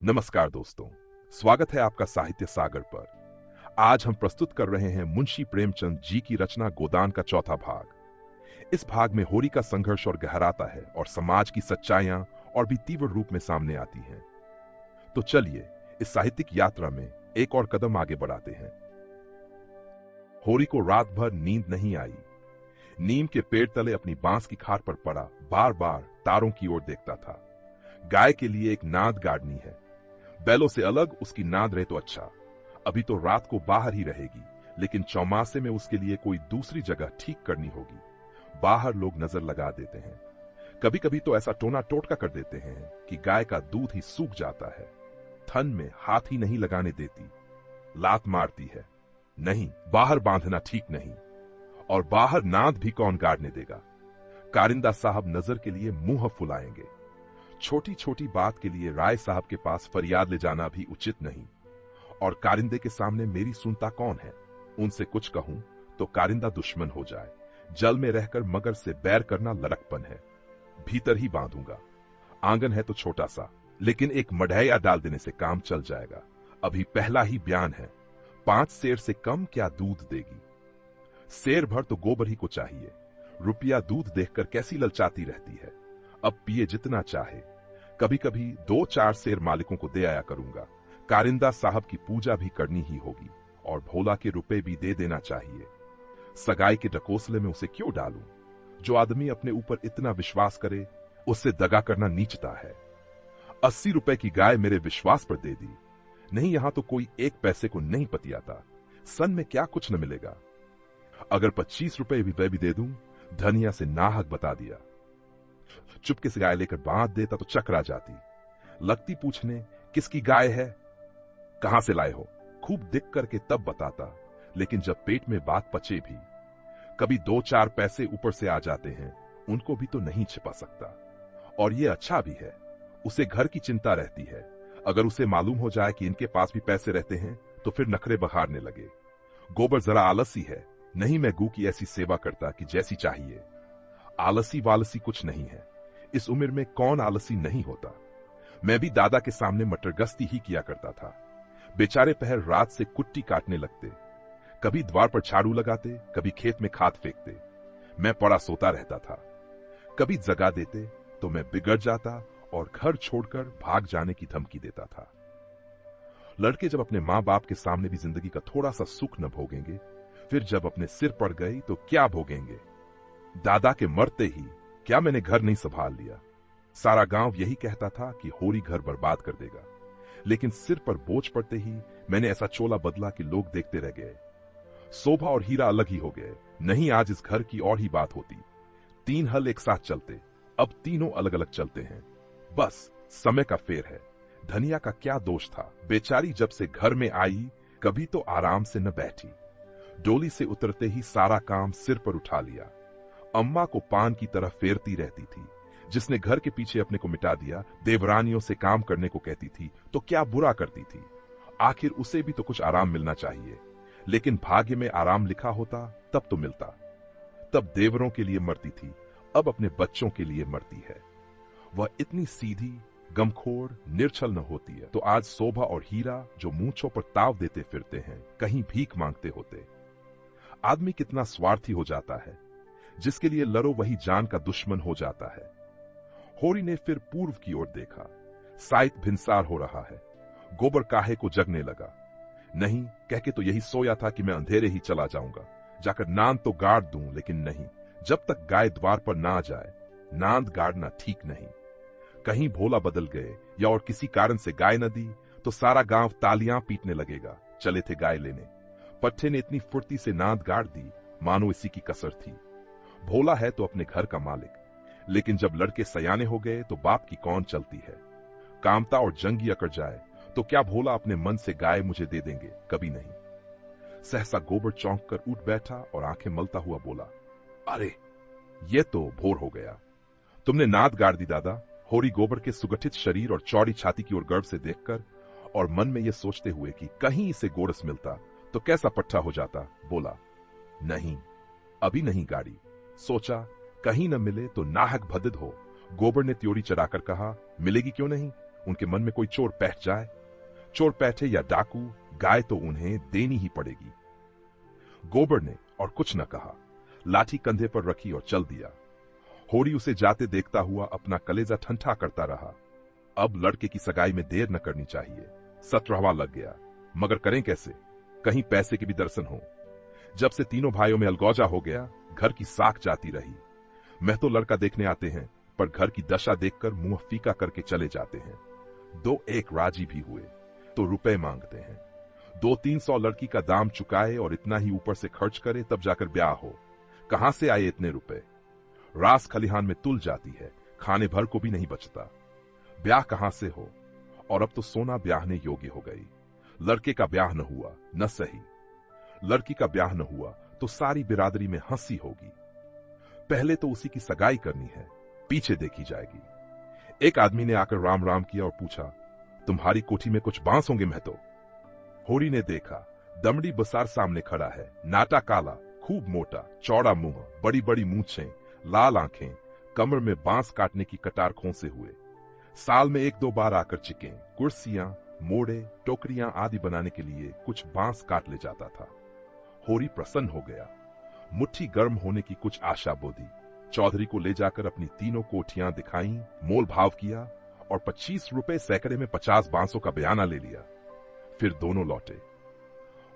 नमस्कार दोस्तों, स्वागत है आपका साहित्य सागर पर। आज हम प्रस्तुत कर रहे हैं मुंशी प्रेमचंद जी की रचना गोदान का चौथा भाग। इस भाग में होरी का संघर्ष और गहराता है और समाज की सच्चाइयां और भी तीव्र रूप में सामने आती हैं। तो चलिए इस साहित्यिक यात्रा में एक और कदम आगे बढ़ाते हैं। होरी को रात भर नींद नहीं आई। नीम के पेड़ तले अपनी बांस की खाट पर पड़ा बार बार तारों की ओर देखता था। गाय के लिए एक नाद गाड़नी है, बैलों से अलग उसकी नाद रहे तो अच्छा। अभी तो रात को बाहर ही रहेगी, लेकिन चौमासे में उसके लिए कोई दूसरी जगह ठीक करनी होगी। बाहर लोग नजर लगा देते हैं, कभी कभी तो ऐसा टोना टोटका कर देते हैं कि गाय का दूध ही सूख जाता है। थन में हाथ ही नहीं लगाने देती, लात मारती है। नहीं, बाहर बांधना ठीक नहीं। और बाहर नाद भी कौन गाड़ने देगा। कारिंदा साहब नजर के लिए मुंह फुलाएंगे। छोटी छोटी बात के लिए राय साहब के पास फरियाद ले जाना भी उचित नहीं। और कारिंदे के सामने मेरी सुनता कौन है। उनसे कुछ कहूं तो कारिंदा दुश्मन हो जाए। जल में रहकर मगर से बैर करना लड़कपन है। भीतर ही बांधूंगा। आंगन है तो छोटा सा, लेकिन एक मढ़ैया डाल देने से काम चल जाएगा। अभी पहला ही बयान है, 5 सेर से कम क्या दूध देगी। सेर भर तो गोबर ही को चाहिए। रुपया दूध देखकर कैसी ललचाती रहती है। अब पिए जितना चाहे। कभी कभी 2-4 सेर मालिकों को दे आया करूंगा। कारिंदा साहब की पूजा भी करनी ही होगी और भोला के रुपए भी दे देना चाहिए। सगाई के ढकोसले में उसे क्यों डालूं। जो आदमी अपने ऊपर इतना विश्वास करे, उससे दगा करना नीचता है। 80 रुपए की गाय मेरे विश्वास पर दे दी। नहीं, यहां तो कोई 1 पैसे को नहीं पतियाता। सन में क्या कुछ न मिलेगा। अगर 25 रुपए भी दे दूं, धनिया से नाहक बता दिया। चुपके से गाय लेकर बांध देता तो चकरा जाती। लगती पूछने किसकी गाय है, कहां से लाए हो। खूब दिख करके तब बताता, लेकिन जब पेट में बात पचे भी। कभी 2-4 पैसे ऊपर से आ जाते हैं, उनको भी तो नहीं छिपा सकता। और ये अच्छा भी है, उसे घर की चिंता रहती है। अगर उसे मालूम हो जाए कि इनके पास भी पैसे रहते हैं तो फिर नखरे बहारने लगे। गोबर जरा आलसी है, नहीं मैं गू की ऐसी सेवा करता कि जैसी चाहिए। आलसी वालसी कुछ नहीं है। इस उम्र में कौन आलसी नहीं होता। मैं भी दादा के सामने मटरगस्ती ही किया करता था। बेचारे पहर रात से कुट्टी काटने लगते। कभी द्वार पर झाड़ू लगाते, कभी खेत में खाद फेंकते। मैं पड़ा सोता रहता था। कभी जगा देते तो मैं बिगड़ जाता और घर छोड़कर भाग जाने की धमकी देता था। लड़के जब अपने माँ बाप के सामने भी जिंदगी का थोड़ा सा सुख न भोगेंगे, फिर जब अपने सिर पड़ गई तो क्या भोगेंगे। दादा के मरते ही क्या मैंने घर नहीं संभाल लिया। सारा गांव यही कहता था कि होरी घर बर्बाद कर देगा, लेकिन सिर पर बोझ पड़ते ही मैंने ऐसा चोला बदला कि लोग देखते रह गए। शोभा और हीरा अलग ही हो गए। नहीं, आज इस घर की और ही बात होती। 3 हल एक साथ चलते, अब तीनों अलग अलग चलते हैं। बस समय का फेर है। धनिया का क्या दोष था। बेचारी जब से घर में आई, कभी तो आराम से न बैठी। डोली से उतरते ही सारा काम सिर पर उठा लिया। अम्मा को पान की तरह फेरती रहती थी। जिसने घर के पीछे अपने को मिटा दिया, देवरानियों से काम करने को कहती थी तो क्या बुरा करती थी। आखिर उसे भी तो कुछ आराम मिलना चाहिए। लेकिन भाग्य में आराम लिखा होता तब तो मिलता। तब देवरों के लिए मरती थी, अब अपने बच्चों के लिए मरती है। वह इतनी सीधी, गमखोर, निर्छल न होती है तो आज शोभा और हीरा जो मूंछों पर ताव देते फिरते हैं, कहीं भीख मांगते होते। आदमी कितना स्वार्थी हो जाता है। जिसके लिए लड़ो वही जान का दुश्मन हो जाता है। होरी ने फिर पूर्व की ओर देखा। साइत भिनसार हो रहा है। गोबर काहे को जगने लगा। नहीं, कह के तो यही सोया था कि मैं अंधेरे ही चला जाऊंगा। जाकर नांद तो गाड़ दूं, लेकिन नहीं, जब तक गाय द्वार पर ना आ जाए नांद गाड़ना ठीक नहीं। कहीं भोला बदल गए या और किसी कारण से गाय न दी तो सारा गांव तालियां पीटने लगेगा। चले थे गाय लेने। पट्टे ने इतनी फुर्ती से नांद गाड़ दी मानो इसी की कसर थी। भोला है तो अपने घर का मालिक, लेकिन जब लड़के सयाने हो गए तो बाप की कौन चलती है। कामता और जंगी अकड़ जाए तो क्या भोला अपने मन से गाय मुझे दे देंगे, कभी नहीं। सहसा गोबर चौंक कर उठ बैठा और आंखें मलता हुआ बोला, अरे ये तो भोर हो गया। तुमने नाद गाड़ दी दादा। होरी गोबर के सुगठित शरीर और चौड़ी छाती की ओर गर्व से देखकर और मन में यह सोचते हुए कि कहीं इसे गोरस मिलता तो कैसा पट्टा हो जाता, बोला, नहीं अभी नहीं गाड़ी। सोचा कहीं न मिले तो नाहक भदिद हो। गोबर ने त्योरी चढ़ाकर कहा, मिलेगी क्यों नहीं, उनके मन में कोई चोर बैठ जाए, चोर बैठे या डाकू, गाय तो उन्हें देनी ही पड़ेगी। गोबर ने और कुछ न कहा, लाठी कंधे पर रखी और चल दिया। होरी उसे जाते देखता हुआ अपना कलेजा ठंडा करता रहा। अब लड़के की सगाई में देर न करनी चाहिए। 17वां लग गया, मगर करें कैसे? कहीं पैसे के भी दर्शन हो। जब से तीनों भाइयों में अलगौजा हो गया, घर की साख जाती रही। मैं तो लड़का देखने आते हैं, पर घर की दशा देखकर मुंह फीका करके चले जाते हैं। 2-1 राजी भी हुए तो रुपए मांगते हैं। 200-300 लड़की का दाम चुकाए और इतना ही ऊपर से खर्च करे तब जाकर ब्याह हो। कहां से आए इतने रुपए? रास खलिहान में तुल जाती है, खाने भर को भी नहीं बचता। ब्याह कहां से हो? और अब तो सोना ब्याहने योग्य हो गई। लड़के का ब्याह न हुआ, न सही। लड़की का ब्याह न हुआ तो सारी बिरादरी में हंसी होगी। पहले तो उसी की सगाई करनी है, पीछे देखी जाएगी। एक आदमी ने आकर राम राम किया और पूछा, तुम्हारी कोठी में कुछ बांस होंगे महतो? होरी ने देखा, दमड़ी बसार सामने खड़ा है, नाटा काला, खूब मोटा, चौड़ा मुंह, बड़ी बड़ी मूंछें, लाल आंखें, कमर में बांस काटने की कटार खोसे हुए। साल में 1-2 बार आकर चिकें, कुर्सियां, मोड़े, टोकरियां आदि बनाने के लिए कुछ बांस काट ले जाता था। होरी प्रसन्न हो गया। मुट्ठी गर्म होने की कुछ आशा बोधी। चौधरी को ले जाकर अपनी तीनों कोठियां दिखाई, मोल भाव किया और 25 रुपए सैकड़े में 50 बांसों का बयाना ले लिया। फिर दोनों लौटे।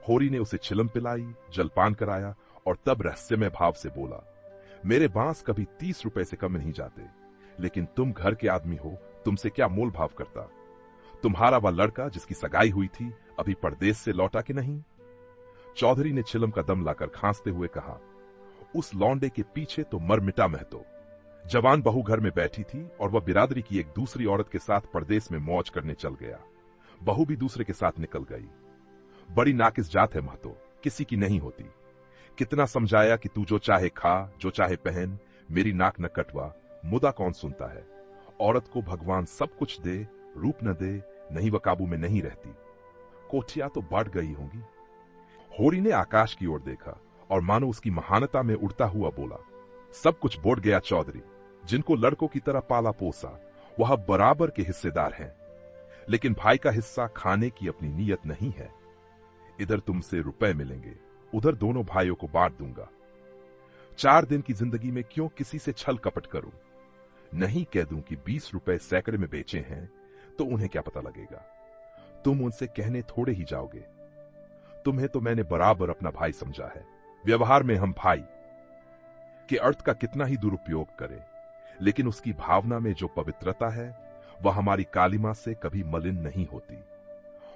होरी ने उसे छिलम पिलाई, जलपान कराया और तब रहस्यमय भाव से बोला, मेरे बांस कभी 30 रुपए से कम नहीं जाते, लेकिन तुम घर के आदमी हो, तुमसे क्या मोल भाव करता? तुम्हारा वह लड़का जिसकी सगाई हुई थी अभी परदेश से लौटा कि नहीं? चौधरी ने छिलम का दम लाकर खांसते हुए कहा, उस लौंडे के पीछे तो मर मिटा महतो। जवान बहू घर में बैठी थी और वह बिरादरी की एक दूसरी औरत के साथ परदेश में मौज करने चल गया। बहू भी दूसरे के साथ निकल गई। बड़ी नाकिस जात है महतो, किसी की नहीं होती। कितना समझाया कि तू जो चाहे खा, जो चाहे पहन, मेरी नाक न कटवा, मुदा कौन सुनता है। औरत को भगवान सब कुछ दे, रूप न दे, नहीं वह काबू में नहीं रहती। कोठिया तो बढ़ गई होंगी। होरी ने आकाश की ओर देखा और मानो उसकी महानता में उड़ता हुआ बोला, सब कुछ बोट गया चौधरी। जिनको लड़कों की तरह पाला पोसा, वह बराबर के हिस्सेदार हैं। लेकिन भाई का हिस्सा खाने की अपनी नीयत नहीं है। इधर तुमसे रुपए मिलेंगे, उधर दोनों भाइयों को बांट दूंगा। 4 दिन की जिंदगी में क्यों किसी से छल कपट करूं? नहीं कह दूं कि 20 रुपए सैकड़े में बेचे हैं, तो उन्हें क्या पता लगेगा? तुम उनसे कहने थोड़े ही जाओगे। तुम्हें तो मैंने बराबर अपना भाई समझा है। व्यवहार में हम भाई के अर्थ का कितना ही दुरुपयोग करें, लेकिन उसकी भावना में जो पवित्रता है वह हमारी कालिमा से कभी मलिन नहीं होती।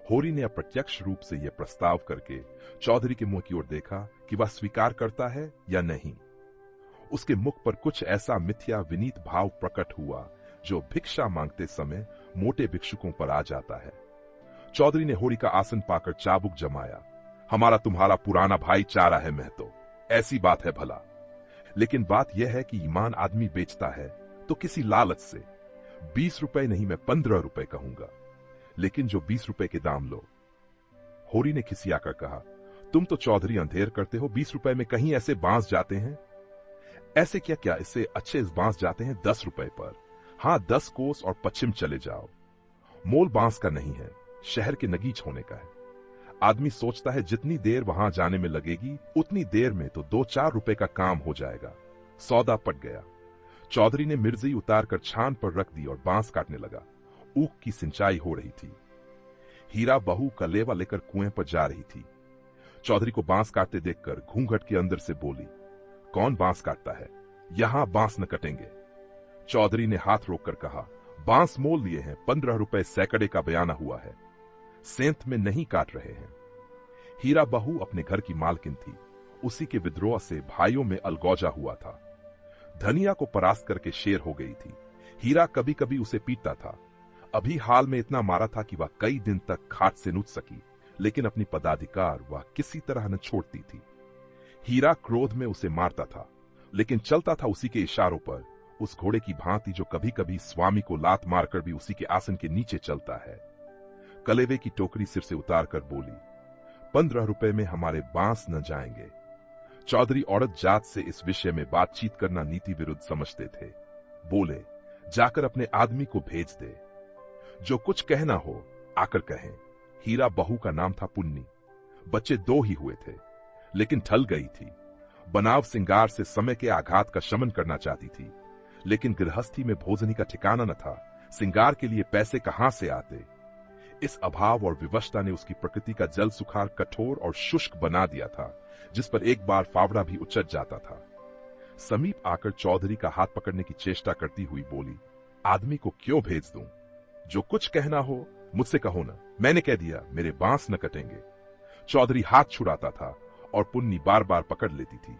होरी ने अप्रत्यक्ष रूप से यह प्रस्ताव करके चौधरी के मुंह की ओर देखा कि वह स्वीकार करता है या नहीं। उसके मुख पर कुछ ऐसा मिथ्या विनीत भाव प्रकट हुआ जो भिक्षा मांगते समय मोटे भिक्षुकों पर आ जाता है। चौधरी ने होरी का आसन पाकर चाबुक जमाया। हमारा तुम्हारा पुराना भाईचारा है महतो, ऐसी बात है भला। लेकिन बात यह है कि ईमान आदमी बेचता है तो किसी लालच से। 20 रुपए नहीं, मैं 15 रुपए कहूंगा, लेकिन जो 20 रुपए के दाम लो। होरी ने खिसियाकर कहा, तुम तो चौधरी अंधेर करते हो। 20 रुपए में कहीं ऐसे बांस जाते हैं? ऐसे क्या क्या, इससे अच्छे इस बांस जाते हैं 10 रुपए पर। हां, 10 कोस और पश्चिम चले जाओ। मोल बांस का नहीं है, शहर के नगीच होने का है। आदमी सोचता है जितनी देर वहां जाने में लगेगी उतनी देर में तो 2-4 रुपए का काम हो जाएगा। सौदा पट गया। चौधरी ने मिर्जी उतारकर छान पर रख दी और बांस काटने लगा। ऊख की सिंचाई हो रही थी। हीरा बहू कलेवा लेकर कुएं पर जा रही थी। चौधरी को बांस काटते देखकर घूंघट के अंदर से बोली, कौन बांस काटता है? यहां बांस न कटेंगे। चौधरी ने हाथ रोककर कहा, बांस मोल लिए हैं, 15 रुपए सैकड़े का बयाना हुआ है। सेंत में नहीं काट रहे हैं। हीरा बहू अपने घर की मालकिन थी। उसी के विद्रोह से भाइयों में अलगौजा हुआ था। धनिया को परास्त करके शेर हो गई थी। हीरा कभी कभी उसे पीटता था। अभी हाल में इतना मारा था कि वह कई दिन तक खाट से न उठ सकी, लेकिन अपनी पदाधिकार वह किसी तरह न छोड़ती थी। हीरा क्रोध में उसे मारता था, लेकिन चलता था उसी के इशारों पर, उस घोड़े की भांति जो कभी कभी स्वामी को लात मारकर भी उसी के आसन के नीचे चलता है। कलेवे की टोकरी सिर से उतारकर बोली, 15 रुपए में हमारे बांस न जाएंगे। चौधरी औरत जात से इस विषय में बातचीत करना नीति विरुद्ध समझते थे। बोले, जाकर अपने आदमी को भेज दे। जो कुछ कहना हो आकर कहें। हीरा बहू का नाम था पुन्नी। बच्चे 2 ही हुए थे, लेकिन ढल गई थी। बनाव सिंगार से समय के आघात का शमन करना चाहती थी, लेकिन गृहस्थी में भोजनी का ठिकाना न था। सिंगार के लिए पैसे कहां से आते? इस अभाव और विवशता ने उसकी प्रकृति का जल सुखार कठोर और शुष्क बना दिया था, जिस पर एक बार फावड़ा भी उचट जाता था। समीप आकर चौधरी का हाथ पकड़ने की चेष्टा करती हुई बोली, आदमी को क्यों भेज दूं? जो कुछ कहना हो मुझसे कहो ना। मैंने कह दिया, मेरे बांस न कटेंगे। चौधरी हाथ छुड़ाता था और पुन्नी बार बार पकड़ लेती थी।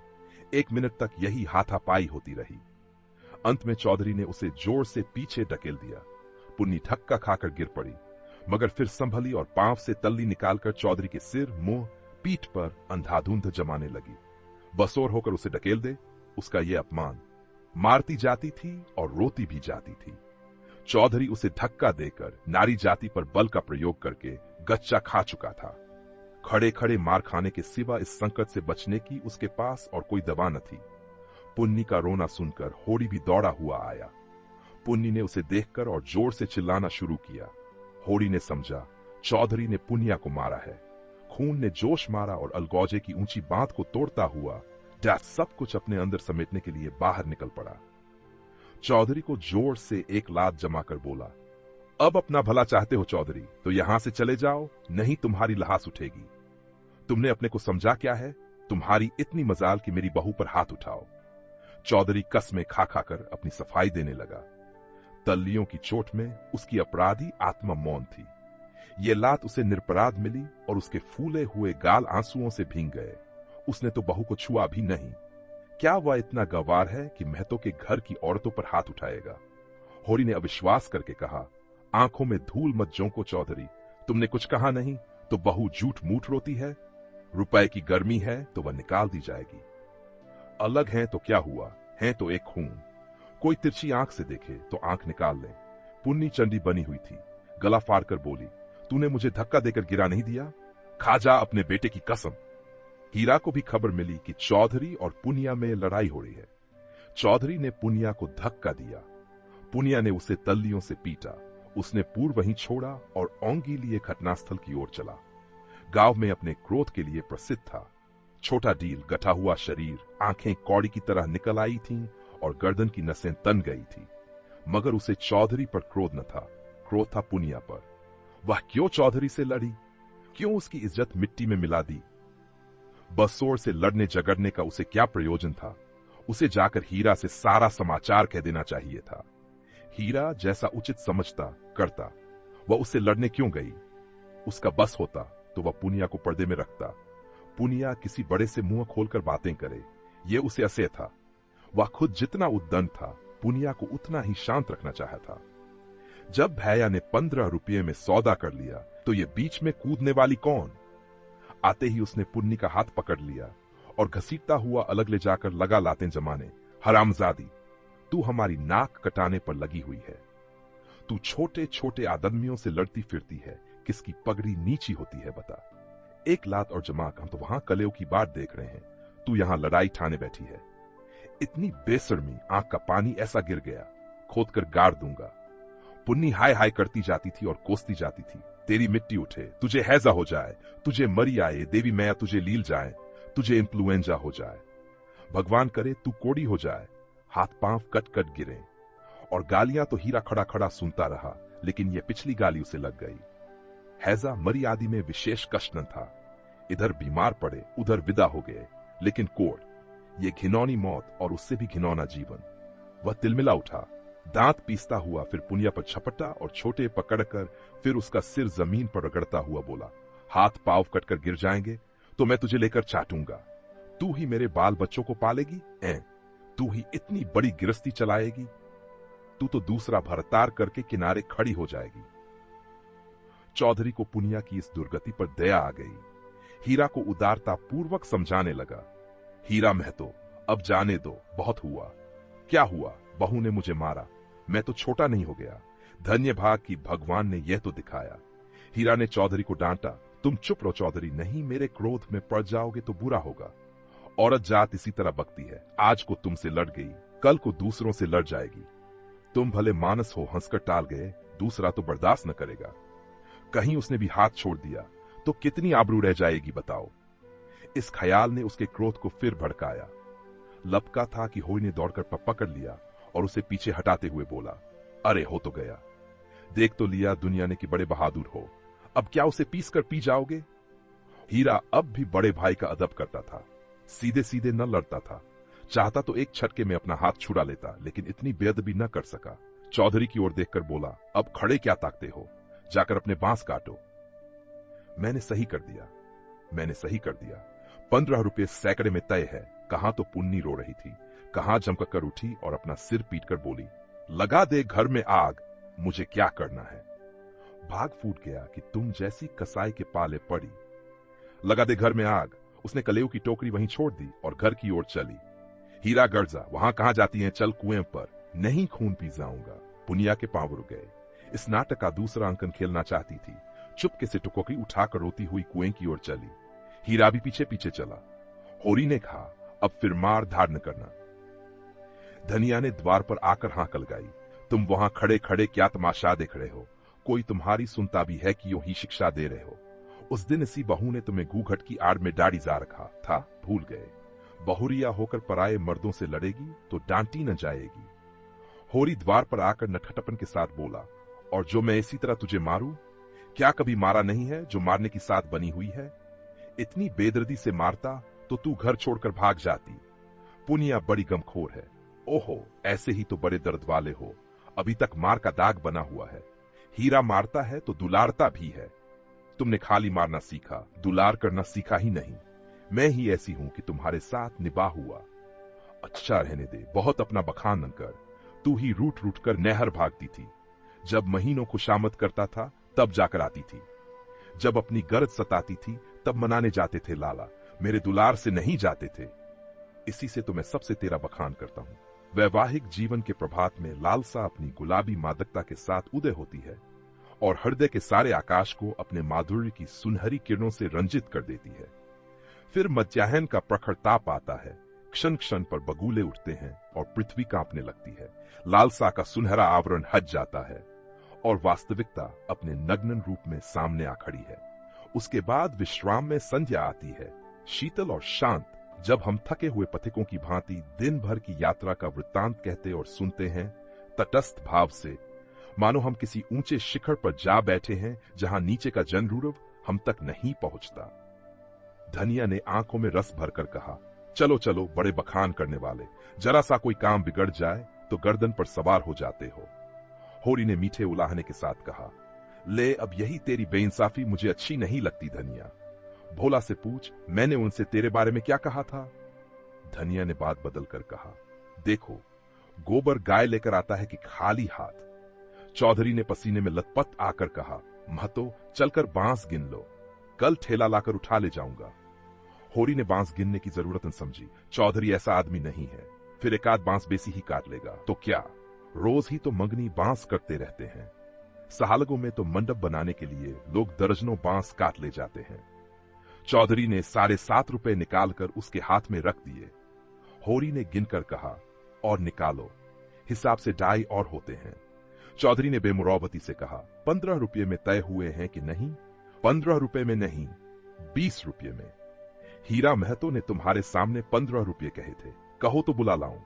1 मिनट तक यही हाथापाई होती रही। अंत में चौधरी ने उसे जोर से पीछे ढकेल दिया। पुन्नी धक्का खाकर गिर पड़ी, मगर फिर संभली और पांव से तल्ली निकालकर चौधरी के सिर, मुंह, पीठ पर अंधाधुंध जमाने लगी। बसोर होकर उसे ढकेल दे, उसका ये अपमान। मारती जाती थी और रोती भी जाती थी। चौधरी उसे धक्का देकर नारी जाति पर बल का प्रयोग करके गच्चा खा चुका था। खड़े खड़े मार खाने के सिवा इस संकट से बचने की उसके पास और कोई दवा न थी। पुन्नी का रोना सुनकर होड़ी भी दौड़ा हुआ आया। पुन्नी ने उसे देखकर और जोर से चिल्लाना शुरू किया। होड़ी ने समझा चौधरी ने पुनिया को मारा है। खून ने जोश मारा और अलगौजे की ऊंची बांध को तोड़ता हुआ डैथ सब कुछ अपने अंदर समेटने के लिए बाहर निकल पड़ा। चौधरी को जोर से एक लात जमाकर बोला, अब अपना भला चाहते हो चौधरी, तो यहां से चले जाओ, नहीं तुम्हारी लहास उठेगी। तुमने अपने को समझा क्या है? तुम्हारी इतनी मजाल कि मेरी बहू पर हाथ उठाओ। चौधरी कसमें खा खाकर अपनी सफाई देने लगा। तल्लियों की चोट में उसकी अपराधी आत्मा मौन थी। ये लात उसे निरपराध मिली और उसके फूले हुए गाल आंसुओं से भींग गए। उसने तो बहू को छुआ भी नहीं। क्या वह इतना गंवार है कि महतो के घर की औरतों पर हाथ उठाएगा? होरी ने अविश्वास करके कहा, आंखों में धूल मत झोंको चौधरी, तुमने कुछ कहा नहीं तो बहू झूठ मूठ रोती है। रुपए की गर्मी है तो वह निकाल दी जाएगी। अलग है तो क्या हुआ, है तो एक खून। कोई तिरछी आंख से देखे तो आंख निकाल ले। पुन्नी चंडी बनी हुई थी, गला फाड़कर बोली, तूने मुझे धक्का देकर गिरा नहीं दिया? खा जा अपने बेटे की कसम। हीरा को भी खबर मिली कि चौधरी और पुनिया में लड़ाई हो रही है। चौधरी ने पुनिया को धक्का दिया। पुनिया ने उसे तल्लियों से पीटा। उसने पूर्व वहीं छोड़ा और औंगी लिए घटनास्थल की ओर चला। गांव में अपने क्रोध के लिए प्रसिद्ध था। छोटा डील, गठा हुआ शरीर, आंखें कौड़ी की तरह निकल आई थीं और गर्दन की नसें तन गई थी। मगर उसे चौधरी पर क्रोध न था, क्रोध था पुनिया पर। वह क्यों चौधरी से लड़ी? क्यों उसकी इज्जत मिट्टी में मिला दी? बसोर से लड़ने झगड़ने का उसे क्या प्रयोजन था? उसे जाकर हीरा से सारा समाचार कह देना चाहिए था। हीरा जैसा उचित समझता करता। वह उससे लड़ने क्यों गई? उसका बस होता तो वह पुनिया को पर्दे में रखता। पुनिया किसी बड़े से मुंह खोलकर बातें करे, ये उसे असह्य था। वह खुद जितना उद्दंड था, पुनिया को उतना ही शांत रखना चाहता। जब भैया ने 15 रुपये में सौदा कर लिया तो ये बीच में कूदने वाली कौन? आते ही उसने पुन्नी का हाथ पकड़ लिया और घसीटता हुआ अलग ले जाकर लगा लातें जमाने। हरामजादी, तू हमारी नाक कटाने पर लगी हुई है। तू छोटे छोटे आदमियों से लड़ती फिरती है, किसकी पगड़ी नीची होती है बता। एक लात और जमाक, हम तो वहां कलेव की बात देख रहे हैं, तू यहां लड़ाई ठाने बैठी है। इतनी बेशर्मी, आंख का पानी ऐसा गिर गया, खोद कर गाड़ दूंगा। पुन्नी हाय हाय करती जाती थी और कोसती जाती थी, तेरी मिट्टी उठे, तुझे हैजा हो जाए, तुझे मरी आए, देवी मैया तुझे लील जाए, तुझे इन्फ्लुएंजा हो जाए, भगवान करे तू कोड़ी हो जाए, हाथ पांव कट कट गिरे। और गालियां तो हीरा खड़ा खड़ा सुनता रहा, लेकिन यह पिछली गाली उसे लग गई। हैजा मरी आदि में विशेष कष्ट न था। इधर बीमार पड़े, उधर विदा हो गए, लेकिन कोड़, ये घिनौनी मौत और उससे भी घिनौना जीवन। वह तिलमिला उठा, दांत पीसता हुआ फिर पुनिया पर झपटा और छोटे पकड़कर फिर उसका सिर जमीन पर रगड़ता हुआ बोला, हाथ पांव कटकर गिर जाएंगे तो मैं तुझे लेकर चाटूंगा। तू ही मेरे बाल बच्चों को पालेगी? तू ही इतनी बड़ी गिरस्ती चलाएगी? तू तो दूसरा भरतार करके किनारे खड़ी हो जाएगी। चौधरी को पुनिया की इस दुर्गति पर दया आ गई। हीरा को उदारता पूर्वक समझाने लगा, हीरा महतो, अब जाने दो, बहुत हुआ। क्या हुआ? बहू ने मुझे मारा, मैं तो छोटा नहीं हो गया। धन्य भाग कि भगवान ने यह तो दिखाया। हीरा ने चौधरी को डांटा, तुम चुप रहो चौधरी, नहीं मेरे क्रोध में पड़ जाओगे तो बुरा होगा। औरत जात इसी तरह बकती है, आज को तुमसे लड़ गई, कल को दूसरों से लड़ जाएगी। तुम भले मानस हो, हंसकर टाल गए, दूसरा तो बर्दाश्त न करेगा। कहीं उसने भी हाथ छोड़ दिया तो कितनी आबरू रह जाएगी बताओ। इस ख्याल ने उसके क्रोध को फिर भड़काया। लपका था कि होरी ने दौड़कर पकड़ लिया और उसे पीछे हटाते हुए बोला, अरे हो तो गया, देख तो लिया दुनिया ने कि बड़े बहादुर हो, अब क्या उसे पीस कर पी जाओगे। हीरा अब भी बड़े भाई का अदब करता था, सीधे सीधे न लड़ता था। चाहता तो एक छटके में अपना हाथ छुड़ा लेता, लेकिन इतनी बेअदबी न कर सका। चौधरी की ओर देखकर बोला, अब खड़े क्या ताकते हो, जाकर अपने बांस काटो। मैंने सही कर दिया, मैंने सही कर दिया। 15 रुपये सैकड़े में तय है। कहां तो पुन्नी रो रही थी, कहां चमक कर उठी और अपना सिर पीटकर बोली, लगा दे घर में आग, मुझे क्या करना है। भाग फूट गया कि तुम जैसी कसाई के पाले पड़ी। लगा दे घर में आग। उसने कलेऊ की टोकरी वहीं छोड़ दी और घर की ओर चली। हीरा गर्जा, वहां कहां जाती हैं, चल कुएं पर। नहीं खून पी जाऊंगा। पुनिया के पांव रुक गए। इस नाटक का दूसरा अंकन खेलना चाहती थी। चुपके से टुकड़ी उठाकर रोती हुई कुएं की ओर चली। हीरा भी पीछे पीछे चला। होरी ने कहा, अब फिर मार धाड़ न करना। धनिया ने द्वार पर आकर हांकल गाई, तुम वहां खड़े खड़े क्या तमाशा देख रहे हो, कोई तुम्हारी सुनता भी है कि यूं ही शिक्षा दे रहे हो। उस दिन इसी बहू ने तुम्हें घूंघट की आड़ में डाड़ी जा रखा था, भूल गए। बहुरिया होकर पराये मर्दों से लड़ेगी तो डांटी न जाएगी। होरी द्वार पर आकर नटखटपन के साथ बोला, और जो मैं इसी तरह तुझे मारूं, क्या कभी मारा नहीं है जो मारने की साथ बनी हुई है। इतनी बेदर्दी से मारता तो तू घर छोड़कर भाग जाती। पुनिया बड़ी गमखोर है। ओहो, ऐसे ही तो बड़े दर्द वाले हो, अभी तक मार का दाग बना हुआ है। हीरा मारता है तो दुलारता भी है। तुमने खाली मारना सीखा, दुलार करना सीखा ही नहीं। मैं ही ऐसी हूं कि तुम्हारे साथ निभा हुआ। अच्छा रहने दे, बहुत अपना बखान न कर। तू ही रूट रूट कर नहर भागती थी। जब महीनों खुशामद करता था तब जाकर आती थी। जब अपनी गरज सताती थी तब मनाने जाते थे लाला, मेरे दुलार से नहीं जाते थे। इसी से तो मैं सबसे तेरा बखान करता हूं। वैवाहिक जीवन के प्रभात में लालसा अपनी गुलाबी मादकता के साथ उदय होती है और हृदय के सारे आकाश को अपने माधुर्य की सुनहरी किरणों से रंजित कर देती है। फिर मध्याह्न का प्रखर ताप आता है, क्षण क्षण पर बगुले उठते हैं और पृथ्वी कांपने लगती है। लालसा का सुनहरा आवरण हट जाता है और वास्तविकता अपने नग्न रूप में सामने आ खड़ी है। उसके बाद विश्राम में संध्या आती है, शीतल और शांत, जब हम थके हुए पथिकों की भांति दिन भर की यात्रा का वृत्तांत कहते और सुनते हैं, तटस्थ भाव से, मानो हम किसी ऊंचे शिखर पर जा बैठे हैं जहां नीचे का जनरूरव हम तक नहीं पहुंचता। धनिया ने आंखों में रस भरकर कहा, चलो चलो बड़े बखान करने वाले, जरा सा कोई काम बिगड़ जाए तो गर्दन पर सवार हो जाते हो। होरी ने मीठे उलाहने के साथ कहा, ले अब यही तेरी बेइंसाफी मुझे अच्छी नहीं लगती धनिया। भोला से पूछ, मैंने उनसे तेरे बारे में क्या कहा था। धनिया ने बात बदल कर कहा, देखो गोबर गाय लेकर आता है कि खाली हाथ। चौधरी ने पसीने में लथपथ आकर कहा, महतो चलकर बांस गिन लो, कल ठेला लाकर उठा ले जाऊंगा। होरी ने बांस गिनने की जरूरत न समझी। चौधरी ऐसा आदमी नहीं है, फिर एक आध बांस बेसी ही काट लेगा तो क्या, रोज ही तो मंगनी बांस करते रहते हैं। सहालगों में तो मंडप बनाने के लिए लोग दर्जनों बांस काट ले जाते हैं। चौधरी ने 7.5 रुपए निकालकर उसके हाथ में रख दिए। होरी ने गिनकर कहा, और निकालो, हिसाब से 2.5 और होते हैं। चौधरी ने बेमुरौवती से कहा, 15 रुपये में तय हुए हैं कि नहीं। 15 रुपये में नहीं, 20 रुपये में। हीरा महतो ने तुम्हारे सामने 15 रुपये कहे थे, कहो तो बुला लाऊं।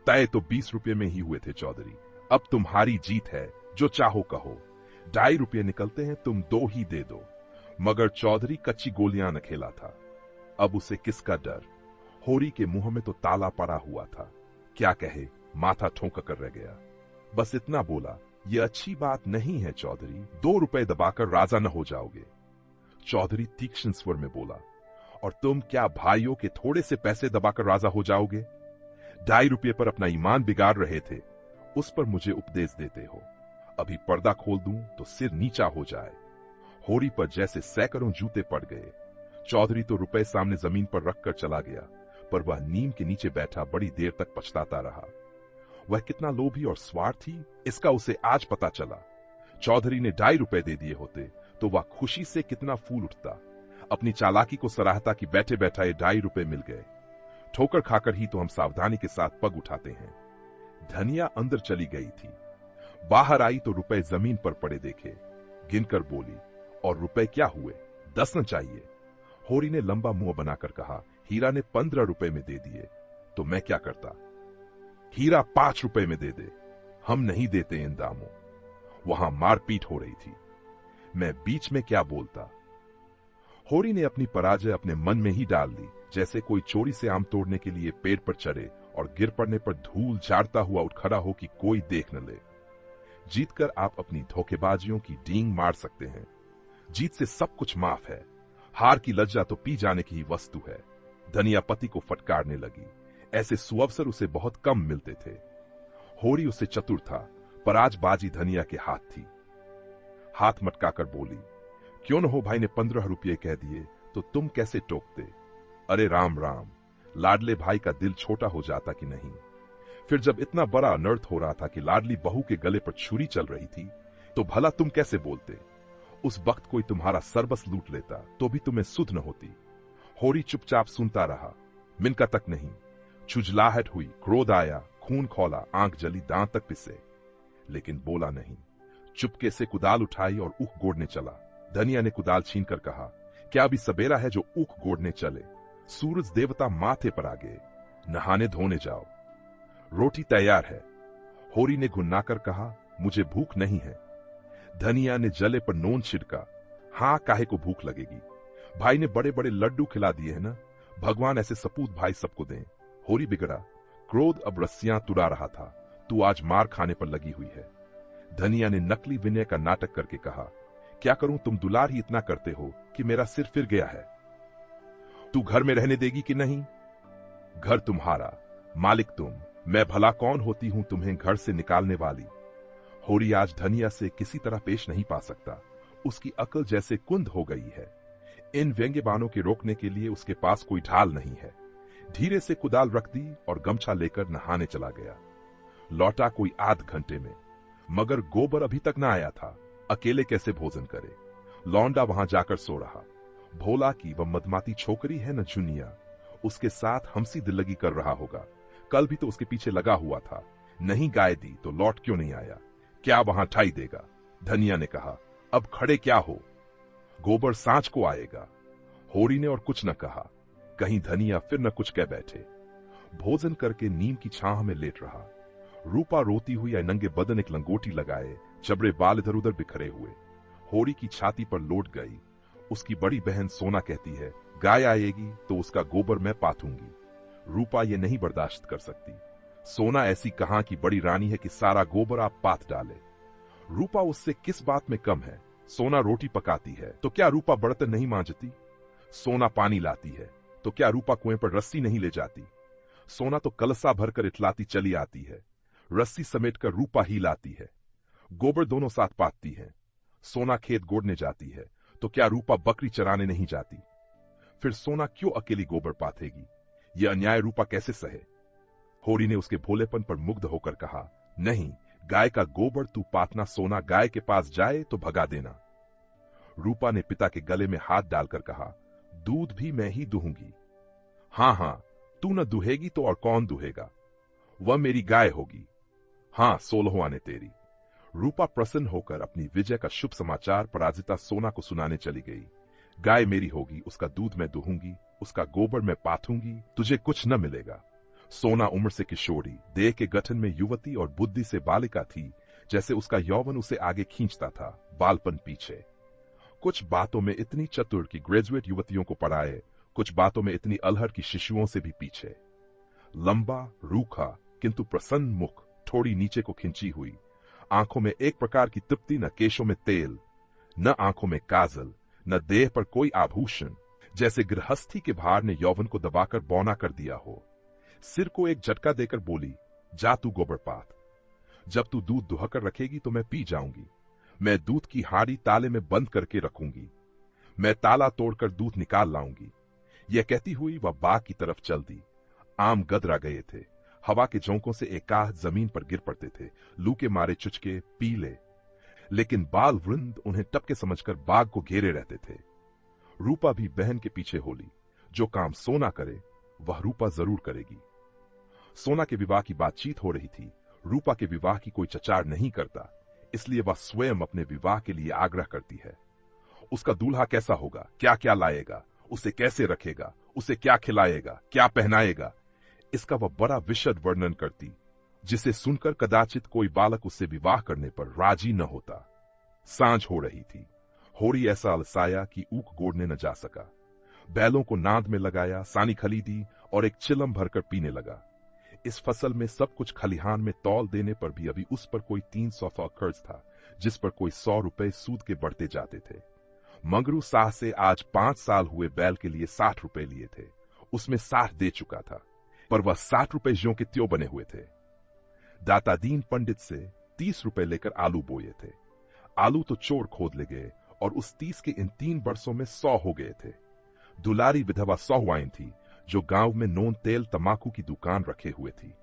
तय तो 20 रुपये में ही हुए थे चौधरी। अब तुम्हारी जीत है, जो चाहो कहो। 2.5 रुपये निकलते हैं, तुम 2 ही दे दो। मगर चौधरी कच्ची गोलियां न खेला था, अब उसे किसका डर। होरी के मुंह में तो ताला पड़ा हुआ था, क्या कहे, माथा ठोंक कर रह गया। बस इतना बोला, यह अच्छी बात नहीं है चौधरी, 2 रुपए दबाकर राजा न हो जाओगे। चौधरी तीक्ष्ण स्वर में बोला, और तुम क्या भाइयों के थोड़े से पैसे दबाकर राजा हो जाओगे। 2.5 रुपये पर अपना ईमान बिगाड़ रहे थे, उस पर मुझे उपदेश देते हो। अभी पर्दा खोल दूं तो सिर नीचा हो जाए। होरी पर जैसे सैकड़ों जूते पड़ गए। चौधरी तो रुपए सामने जमीन पर रखकर चला गया, पर वह नीम के नीचे बैठा बड़ी देर तक पछताता रहा। वह कितना लोभी और स्वार्थी, इसका उसे आज पता चला। चौधरी ने 2.5 रुपए दे दिए होते तो वह खुशी से कितना फूल उठता। अपनी चालाकी को सराहता कि बैठे बैठा 2.5 रुपए मिल गए। ठोकर खाकर ही तो हम सावधानी के साथ पग उठाते हैं। धनिया अंदर चली गई थी। बाहर आई तो रुपए जमीन पर पड़े देखे, गिनकर बोली, और रुपए क्या हुए? 10 न चाहिए? होरी ने लंबा मुंह बनाकर कहा, हीरा ने 15 रुपए में दे दिए तो मैं क्या करता? हीरा 5 रुपए में दे दे, हम नहीं देते इन दामों। वहां मारपीट हो रही थी, मैं बीच में क्या बोलता? होरी ने अपनी पराजय अपने मन में ही डाल ली, जैसे कोई चोरी से आम तोड़ने के लिए पेड़ पर चढ़े और गिर पड़ने पर धूल झाड़ता हुआ उठ खड़ा हो कि कोई देख न ले। जीतकर आप अपनी धोखेबाजियों की डींग मार सकते हैं। जीत से सब कुछ माफ है, हार की लज्जा तो पी जाने की ही वस्तु है। धनिया पति को फटकारने लगी, ऐसे सुअवसर उसे बहुत कम मिलते थे। होरी उससे चतुर था, पर आज बाजी धनिया के हाथ थी। हाथ मटकाकर बोली, क्यों न हो भाई ने 15 रुपये कह दिए तो तुम कैसे टोकते? अरे राम राम, लाडले भाई का दिल छोटा हो जाता कि नहीं? फिर जब इतना बड़ा अनर्थ हो रहा था कि लाडली बहू के गले पर छुरी चल रही थी, तो भला तुम कैसे बोलते? उस वक्त कोई तुम्हारा सरबस लूट लेता तो भी तुम्हें सुध न होती। होरी चुपचाप सुनता रहा, मिनका तक नहीं। छुझलाहट हुई, क्रोध आया, खून खौला, आंख जली, दांत तक पिसे, लेकिन बोला नहीं। चुपके से कुदाल उठाई और ऊख गोड़ने चला। धनिया ने कुदाल छीनकर कहा, क्या अभी सबेरा है जो ऊख गोड़ने चले? सूरज देवता माथे पर आ गए, नहाने धोने जाओ। रोटी तैयार है। होरी ने घुन्नाकर कहा, मुझे भूख नहीं है। धनिया ने जले पर नोन छिड़का, हां काहे को भूख लगेगी? भाई ने बड़े बड़े लड्डू खिला दिए हैं ना, भगवान ऐसे सपूत भाई सबको दें। होरी बिगड़ा, क्रोध अब रस्सियां तुड़ा रहा था। तू आज मार खाने पर लगी हुई है। धनिया ने नकली विनय का नाटक करके कहा, क्या करूं, तुम दुलार ही इतना करते हो कि मेरा सिर फिर गया है। तू घर में रहने देगी कि नहीं? घर तुम्हारा, मालिक तुम, मैं भला कौन होती हूं तुम्हें घर से निकालने वाली? होरी आज धनिया से किसी तरह पेश नहीं पा सकता, उसकी अकल जैसे कुंद हो गई है। इन व्यंग्यबानों के रोकने के लिए उसके पास कोई ढाल नहीं है। धीरे से कुदाल रख दी और गमछा लेकर नहाने चला गया। लौटा कोई आध घंटे में, मगर गोबर अभी तक न आया था। अकेले कैसे भोजन करे? लौंडा वहां जाकर सो रहा। भोला की वह मदमाती छोकरी है न जुनिया, उसके साथ हमसी दिल्लगी कर रहा होगा। कल भी तो उसके पीछे लगा हुआ था। नहीं गाय दी तो लौट क्यों नहीं आया? क्या वहां ठाई देगा? धनिया ने कहा, अब खड़े क्या हो, गोबर सांझ को आएगा। होरी ने और कुछ न कहा, कहीं धनिया फिर न कुछ कह बैठे। भोजन करके नीम की छांव में लेट रहा। रूपा रोती हुई नंगे बदन एक लंगोटी लगाए, जबड़े बाल इधर उधर बिखरे हुए। होरी की छाती पर लोट गई। उसकी बड़ी बहन सोना कहती है, गाय आएगी तो उसका गोबर मैं पाथूंगी। रूपा ये नहीं बर्दाश्त कर सकती। सोना ऐसी कहां की बड़ी रानी है कि सारा गोबर आप पाथ डाले। रूपा उससे किस बात में कम है? सोना रोटी पकाती है तो क्या रूपा बर्तन नहीं मांजती? सोना पानी लाती है तो क्या रूपा कुएं पर रस्सी नहीं ले जाती? सोना तो कलसा भरकर इठलाती चली आती है, रस्सी समेटकर रूपा ही लाती है। गोबर दोनों साथ पाथती है। सोना खेत गोड़ने जाती है तो क्या रूपा बकरी चराने नहीं जाती? फिर सोना क्यों अकेली गोबर पाथेगी? यह अन्याय रूपा कैसे सहे? होरी ने उसके भोलेपन पर मुग्ध होकर कहा, नहीं, गाय का गोबर तू पातना, सोना गाय के पास जाए तो भगा देना। रूपा ने पिता के गले में हाथ डालकर कहा, दूध भी मैं ही दूंगी। हां हां, तू न दुहेगी तो और कौन दुहेगा? वह मेरी गाय होगी। हां, 16 आने तेरी। रूपा प्रसन्न होकर अपनी विजय का शुभ समाचार पराजिता सोना को सुनाने चली गई। गाय मेरी होगी, उसका दूध मैं दूंगी, उसका गोबर मैं पाथूंगी, तुझे कुछ न मिलेगा। सोना उम्र से किशोरी, देह के गठन में युवती और बुद्धि से बालिका थी। जैसे उसका यौवन उसे आगे खींचता था, बालपन पीछे। कुछ बातों में इतनी चतुर कि ग्रेजुएट युवतियों को पढ़ाए, कुछ बातों में इतनी अलहड़ की शिशुओं से भी पीछे। लंबा, रूखा किंतु प्रसन्न मुख, थोड़ी नीचे को खिंची हुई, आंखों में एक प्रकार की तृप्ति, न केशों में तेल, न आंखों में काजल, न देह पर कोई आभूषण। जैसे गृहस्थी के भार ने यौवन को दबाकर बौना कर दिया हो। सिर को एक झटका देकर बोली, जा तू गोबर पाथ। जब तू दूध दुहाकर रखेगी तो मैं पी जाऊंगी। मैं दूध की हाड़ी ताले में बंद करके रखूंगी। मैं ताला तोड़कर दूध निकाल लाऊंगी। यह कहती हुई वह बाग की तरफ चल दी। आम गदरा गए थे, हवा के झोंकों से एकाध जमीन पर गिर पड़ते थे, लू के मारे चुचके पीले, लेकिन बाल वृंद उन्हें टपके समझकर बाग को घेरे रहते थे। रूपा भी बहन के पीछे होली। जो काम सोना करे वह रूपा जरूर करेगी। सोना के विवाह की बातचीत हो रही थी। रूपा के विवाह की कोई चचार नहीं करता, इसलिए वह स्वयं अपने विवाह के लिए आग्रह करती है। उसका दूल्हा कैसा होगा, क्या क्या लाएगा, उसे कैसे रखेगा, उसे क्या खिलाएगा, क्या पहनाएगा, इसका वह बड़ा विशद वर्णन करती, जिसे सुनकर कदाचित कोई बालक उससे विवाह करने पर राजी न होता। सांझ हो रही थी। होरी ऐसा अलसाया कि ऊख गोड़ने न जा सका। बैलों को नाद में लगाया, सानी खरीदी और एक चिलम भरकर पीने लगा। इस फसल में सब कुछ खलिहान में तौल देने पर भी अभी उस पर कोई 300 कर्ज था, जिस पर कोई 100 रुपए सूद के बढ़ते जाते थे। मंगरू साह से आज 5 साल हुए बैल के लिए 60 रुपए लिए थे। उसमें 60 दे चुका था, पर वह 60 रुपए ज्यों के त्यों बने हुए थे। दाता दीन पंडित से 30 रुपए लेकर आलू बोए थे। आलू तो चोर खोद ले गए और उस 30 के इन 3 वर्षों में 100 हो गए थे। दुलारी विधवा सहुआइन थी, जो गांव में नोन तेल तमाकू की दुकान रखे हुए थी।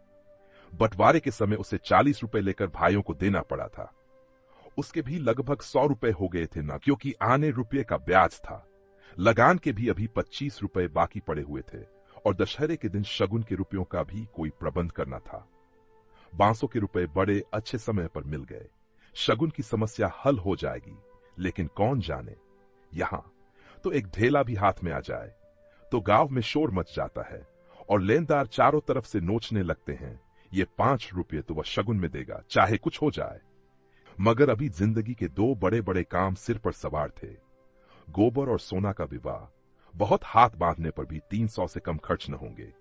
बंटवारे के समय उसे 40 रुपए लेकर भाइयों को देना पड़ा था। उसके भी लगभग 100 रुपए हो गए थे ना, क्योंकि आने रुपये का ब्याज था। लगान के भी अभी 25 रुपए बाकी पड़े हुए थे और दशहरे के दिन शगुन के रुपयों का भी कोई प्रबंध करना था। बांसों के रुपए बड़े अच्छे समय पर मिल गए। शगुन की समस्या हल हो जाएगी, लेकिन कौन जाने, यहां तो एक ढेला भी हाथ में आ जाए तो गांव में शोर मच जाता है और लेनदार चारों तरफ से नोचने लगते हैं, ये 5 रुपये तो वह शगुन में देगा, चाहे कुछ हो जाए। मगर अभी जिंदगी के 2 बड़े बड़े काम सिर पर सवार थे। गोबर और सोना का विवाह। बहुत हाथ बांधने पर भी 300 से कम खर्च न होंगे।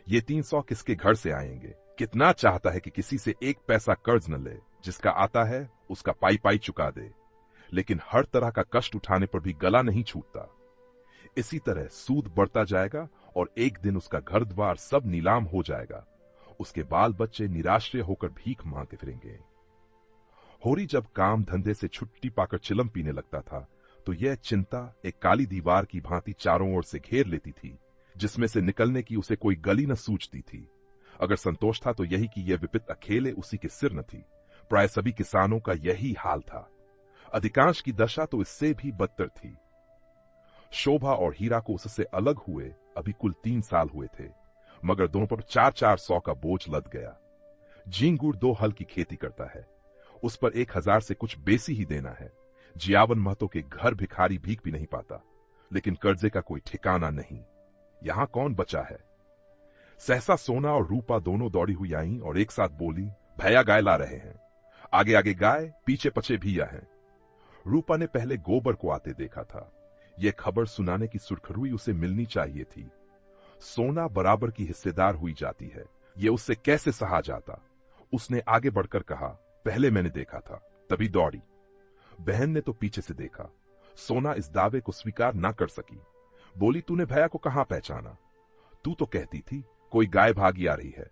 ये 300 किसके घर से आएंगे? कितना चाहता है कि किसी से 1 पैसा कर्ज न ले, जिसका आता है उसका पाई पाई चुका दे, लेकिन हर तरह का कष्ट उठाने पर भी गला नहीं छूटता। इसी तरह सूद बढ़ता जाएगा और एक दिन उसका घर द्वार सब नीलाम हो जाएगा। उसके बाल बच्चे निराश्रय होकर भीख मांगते फिरेंगे। होरी जब काम धंधे से छुट्टी पाकर चिलम पीने लगता था, तो यह चिंता एक काली दीवार की भांति चारों ओर से घेर लेती थी, जिसमें से निकलने की उसे कोई गली न सूझती थी। अगर संतोष था तो यही कि यह विपत्ति अकेले उसी के सिर न थी। प्राय सभी किसानों का यही हाल था। अधिकांश की दशा तो इससे भी बदतर थी। शोभा और हीरा को उससे अलग हुए अभी कुल 3 साल हुए थे, मगर दोनों पर 400 का बोझ लद गया। जींगुड़ 2 हल की खेती करता है, उस पर 1000 से कुछ बेसी ही देना है। जियावन महतो के घर भिखारी भीख भी नहीं पाता, लेकिन कर्जे का कोई ठिकाना नहीं। यहां कौन बचा है? सहसा सोना और रूपा दोनों दौड़ी हुई आईं और एक साथ बोली, भैया गाय ला रहे हैं। आगे आगे गाय, पीछे पछे भैया हैं। रूपा ने पहले गोबर को आते देखा था। यह खबर सुनाने की सुरखरुई उसे मिलनी चाहिए थी। सोना बराबर की हिस्सेदार हुई जाती है, यह उससे कैसे सहा जाता। उसने आगे बढ़कर कहा, पहले मैंने देखा था, तभी दौड़ी। बहन ने तो पीछे से देखा। सोना इस दावे को स्वीकार ना कर सकी। बोली, तूने भैया को कहां पहचाना? तू तो कहती थी कोई गाय भागी आ रही है।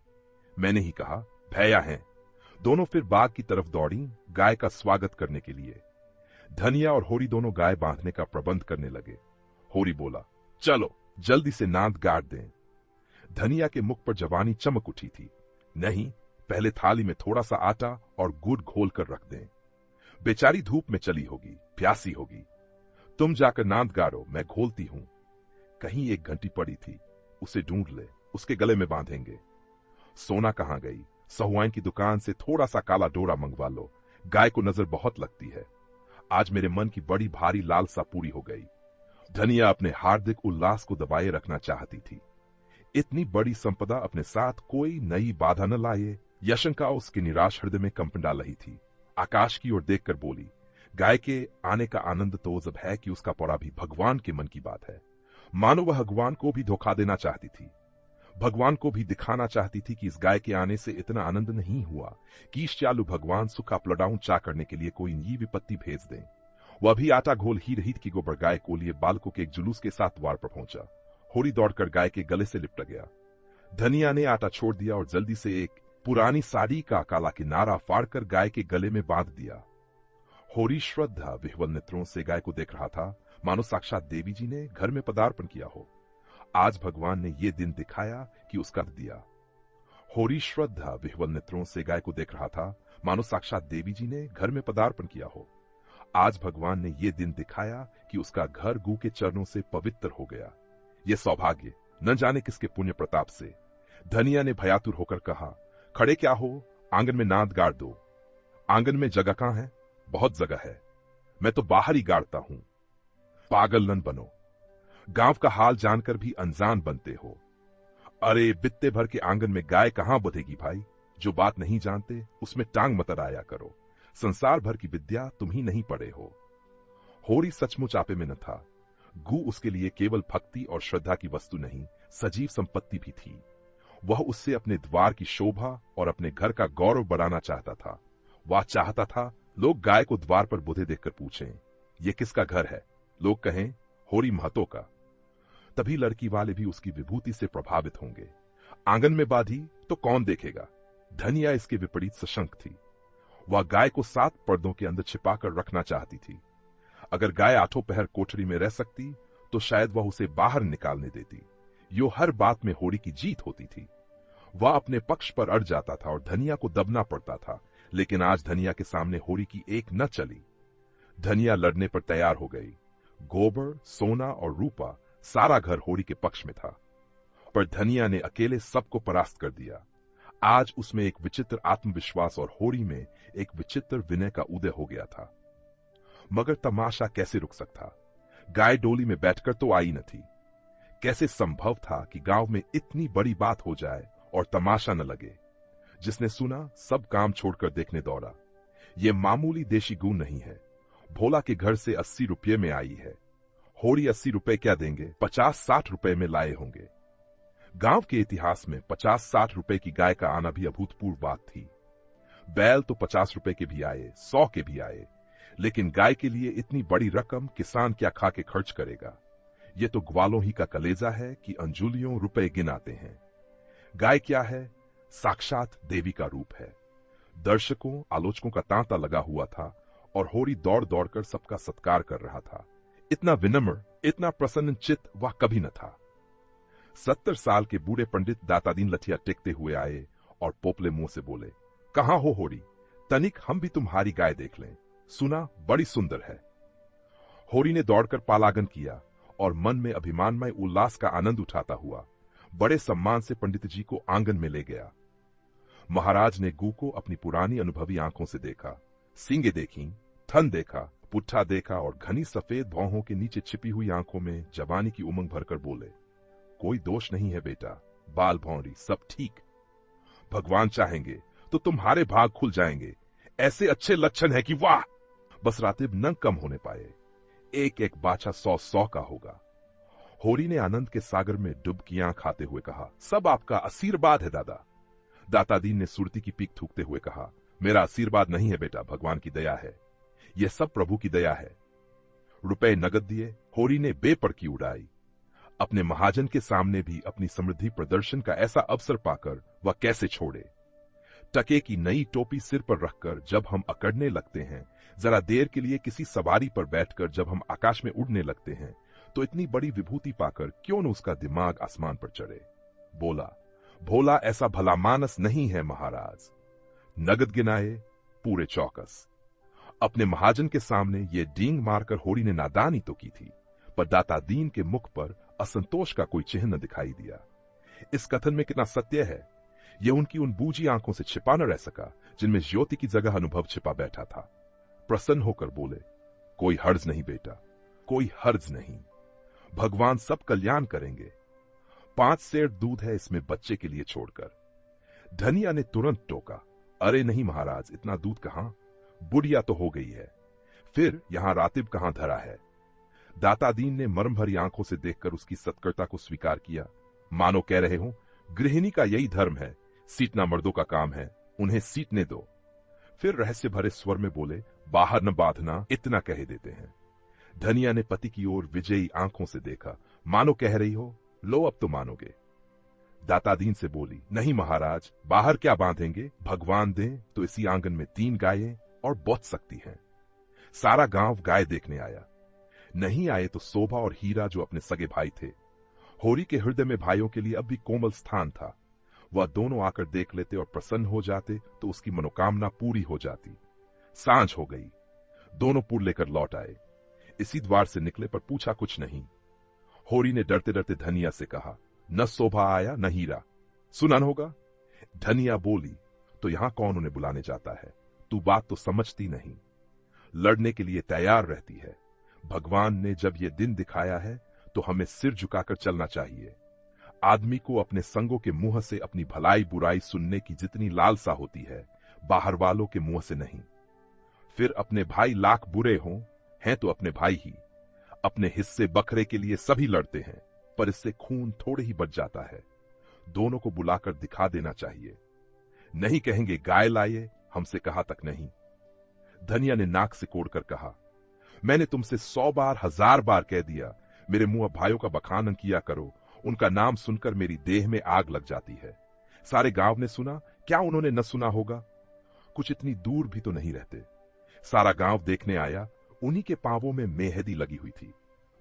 मैंने ही कहा भैया हैं। दोनों फिर बाग की तरफ दौड़ी, गाय का स्वागत करने के लिए। धनिया और होरी दोनों गाय बांधने का प्रबंध करने लगे। होरी बोला, चलो जल्दी से नाद गाड़ दें। धनिया के मुख पर जवानी चमक उठी थी। नहीं, पहले थाली में थोड़ा सा आटा और गुड़ घोल कर रख दें। बेचारी धूप में चली होगी, प्यासी होगी। तुम जाकर नाद गाड़ो, मैं घोलती हूं। कहीं एक घंटी पड़ी थी, उसे ढूंढ ले, उसके गले में बांधेंगे। सोना कहां गई? सहुआइन की दुकान से थोड़ा सा काला डोरा मंगवा लो, गाय को नजर बहुत लगती है। आज मेरे मन की बड़ी भारी लालसा पूरी हो गई। धनिया अपने हार्दिक उल्लास को दबाए रखना चाहती थी। इतनी बड़ी संपदा अपने साथ कोई नई बाधा न लाए, यह शंका उसके निराश हृदय में कंपन डाल रही थी। आकाश की ओर देखकर बोली, गाय के आने का आनंद तो जब है कि उसका पड़ा भी भगवान के मन की बात है। मानो वह भगवान को भी धोखा देना चाहती थी। भगवान को भी दिखाना चाहती थी कि इस गाय के आने से इतना आनंद नहीं हुआ कि ईश्चालु भगवान सुख अपलडाउन चा करने के लिए कोई नई विपत्ति भेज दें। वह भी आटा घोल ही रही थी कि गोबर गाय को लिए बालकों के एक जुलूस के साथ द्वार पर पहुंचा। होरी दौड़कर गाय के गले से लिपट गया। धनिया ने आटा छोड़ दिया और जल्दी से एक पुरानी साड़ी का काला किनारा फाड़कर गाय के गले में बांध दिया। होरी श्रद्धा विह्वल नेत्रों से गाय को देख रहा था, मानो साक्षात देवी जी ने घर में पदार्पण किया हो। आज भगवान ने ये दिन दिखाया कि उसका दिया। होरी श्रद्धा विह्वल नेत्रों से गाय को देख रहा था, मानो साक्षात देवी जी ने घर में पदार्पण किया हो। आज भगवान ने ये दिन दिखाया कि उसका घर गू के चरणों से पवित्र हो गया। ये सौभाग्य न जाने किसके पुण्य प्रताप से। धनिया ने भयातुर होकर कहा, खड़े क्या हो, आंगन में नाद गाड़ दो। आंगन में जगह कहां है? बहुत जगह है, मैं तो बाहर ही गाड़ता हूं। पागल न बनो, गांव का हाल जानकर भी अनजान बनते हो। अरे बित्ते भर के आंगन में गाय कहां बधेगी भाई? जो बात नहीं जानते उसमें टांग मत अड़ाया करो। संसार भर की विद्या तुम ही नहीं पढ़े हो। होरी सचमुच आपे में न था। गू उसके लिए केवल भक्ति और श्रद्धा की वस्तु नहीं, सजीव संपत्ति भी थी। वह उससे अपने द्वार की शोभा और अपने घर का गौरव बढ़ाना चाहता था। वह चाहता था लोग गाय को द्वार पर बुधे देखकर पूछें, ये किसका घर है? लोग कहें, होरी महतो का। तभी लड़की वाले भी उसकी विभूति से प्रभावित होंगे। आंगन में बाधी तो कौन देखेगा? धनिया इसके विपरीत सशंक थी। वह गाय को 7 पर्दों के अंदर छिपाकर रखना चाहती थी। अगर गाय 8 पहर कोठरी में रह सकती तो शायद वह उसे बाहर निकालने देती। यो हर बात में होरी की जीत होती थी। वह अपने पक्ष पर अड़ जाता था और धनिया को दबना पड़ता था। लेकिन आज धनिया के सामने होरी की एक न चली। धनिया लड़ने पर तैयार हो गई। गोबर, सोना और रूपा, सारा घर होरी के पक्ष में था। पर धनिया ने अकेले सबको परास्त कर दिया। आज उसमें एक विचित्र आत्मविश्वास और होरी में एक विचित्र विनय का उदय हो गया था। मगर तमाशा कैसे रुक सकता? गाय डोली में बैठकर तो आई न थी। कैसे संभव था कि गांव में इतनी बड़ी बात हो जाए और तमाशा न लगे? जिसने सुना सब काम छोड़कर देखने दौड़ा। ये मामूली देशी गुण नहीं है। भोला के घर से 80 रुपये में आई है। होरी 80 रुपए क्या देंगे? 50-60 रुपए में लाए होंगे। गांव के इतिहास में 50-60 रुपए की गाय का आना भी अभूतपूर्व बात थी। बैल तो 50 रुपए के भी आए, 100 के भी आए, लेकिन गाय के लिए इतनी बड़ी रकम किसान क्या खा के खर्च करेगा? ये तो ग्वालों ही का कलेजा है कि अंजुलियों रुपए गिनाते हैं। गाय क्या है? साक्षात देवी का रूप है। दर्शकों, आलोचकों का तांता लगा हुआ था और होरी दौड़ दौड़कर सबका सत्कार कर रहा था। इतना विनम्र, इतना प्रसन्न चित्त वह कभी न था। 70 साल के बूढ़े पंडित दातादीन लठिया टेकते हुए आए और पोपले मुंह से बोले, कहां हो होरी? तनिक हम भी तुम्हारी गाय देख लें। सुना बड़ी सुंदर है। होरी ने दौड़कर पालागन किया और मन में अभिमानमय उल्लास का आनंद उठाता हुआ बड़े सम्मान से पंडित जी को आंगन में ले गया। महाराज ने गू को अपनी पुरानी अनुभवी आंखों से देखा। सींगे देखी, थन देखा, पुट्ठा देखा और घनी सफेद भौहों के नीचे छिपी हुई आंखों में जवानी की उमंग भरकर बोले, कोई दोष नहीं है बेटा, बाल भौंरी सब ठीक। भगवान चाहेंगे तो तुम्हारे भाग खुल जाएंगे। ऐसे अच्छे लक्षण है कि वाह! बस रातिब न कम होने पाए। एक एक बाछा 100-100 का होगा। होरी ने आनंद के सागर में डुबकियां खाते हुए कहा, सब आपका आशीर्वाद है दादा। दातादीन ने सुरती की पीक थूकते हुए कहा, मेरा आशीर्वाद नहीं है बेटा, भगवान की दया है। यह सब प्रभु की दया है। रुपए नगद दिए, होरी ने बेपरकी उड़ाई। अपने महाजन के सामने भी अपनी समृद्धि प्रदर्शन का ऐसा अवसर पाकर वह कैसे छोड़े। टके की नई टोपी सिर पर रखकर जब हम अकड़ने लगते हैं, जरा देर के लिए किसी सवारी पर बैठकर जब हम आकाश में उड़ने लगते हैं, तो इतनी बड़ी विभूति पाकर क्यों न उसका दिमाग आसमान पर चढ़े। बोला, भोला ऐसा भला मानस नहीं है महाराज। नगद गिनाए, पूरे चौकस। अपने महाजन के सामने ये डींग मारकर होरी ने नादानी तो की थी, पर दातादीन के मुख पर असंतोष का कोई चिन्ह न दिखाई दिया। इस कथन में कितना सत्य है, यह उनकी उन बूझी आंखों से छिपा न रह सका जिनमें ज्योति की जगह अनुभव छिपा बैठा था। प्रसन्न होकर बोले, कोई हर्ज नहीं बेटा, कोई हर्ज नहीं। भगवान सब कल्याण करेंगे। 5 सेर दूध है इसमें बच्चे के लिए छोड़कर। धनिया ने तुरंत टोका, अरे नहीं महाराज, इतना दूध कहां, बुढ़िया तो हो गई है। फिर यहां रातिब कहां धरा है। दातादीन ने मर्म भरी आंखों से देखकर उसकी सत्कर्ता को स्वीकार किया, मानो कह रहे हो, गृहिणी का यही धर्म है, सीटना मर्दों का काम है, उन्हें सीटने दो। फिर रहस्य भरे स्वर में बोले, बाहर न बांधना, इतना कह देते हैं। धनिया ने पति की ओर विजयी आंखों से देखा, मानो कह रही हो, लो अब तो मानोगे। दातादीन से बोली, नहीं महाराज, बाहर क्या बांधेंगे, भगवान दें तो इसी आंगन में 3 गायें और बौत सकती हैं। सारा गांव गाय देखने आया। नहीं आए तो शोभा और हीरा जो अपने सगे भाई थे। होरी के हृदय में भाइयों के लिए अब भी कोमल स्थान था। वह दोनों आकर देख लेते और प्रसन्न हो जाते तो उसकी मनोकामना पूरी हो जाती। सांझ हो गई। दोनों पुर लेकर लौट आए। इसी द्वार से निकले पर पूछा कुछ नहीं। होरी ने डरते डरते धनिया से कहा, न शोभा आया न हीरा, सुना न होगा। धनिया बोली, तो यहां कौन उन्हें बुलाने जाता है? तू बात तो समझती नहीं। लड़ने के लिए तैयार रहती है। भगवान ने जब ये दिन दिखाया है तो हमें सिर झुकाकर चलना चाहिए। आदमी को अपने संगों के मुंह से अपनी भलाई बुराई सुनने की जितनी लालसा होती है, बाहर वालों के मुंह से नहीं। फिर अपने भाई लाख बुरे हों, हैं तो अपने भाई ही। अपने हिस्से बखरे के लिए सभी लड़ते हैं, पर इससे खून थोड़े ही बच जाता है। दोनों को बुलाकर दिखा देना चाहिए। नहीं कहेंगे गाय लाए, हमसे कहा तक नहीं। धनिया ने नाक से कोड़कर कहा, मैंने तुमसे 100 बार 1000 बार कह दिया, मेरे मुंह भाइयों का बखान किया करो। उनका नाम सुनकर मेरी देह में आग लग जाती है। सारे गांव ने सुना, क्या उन्होंने न सुना होगा? कुछ इतनी दूर भी तो नहीं रहते। सारा गांव देखने आया, उन्हीं के पांवों में मेहंदी लगी हुई थी।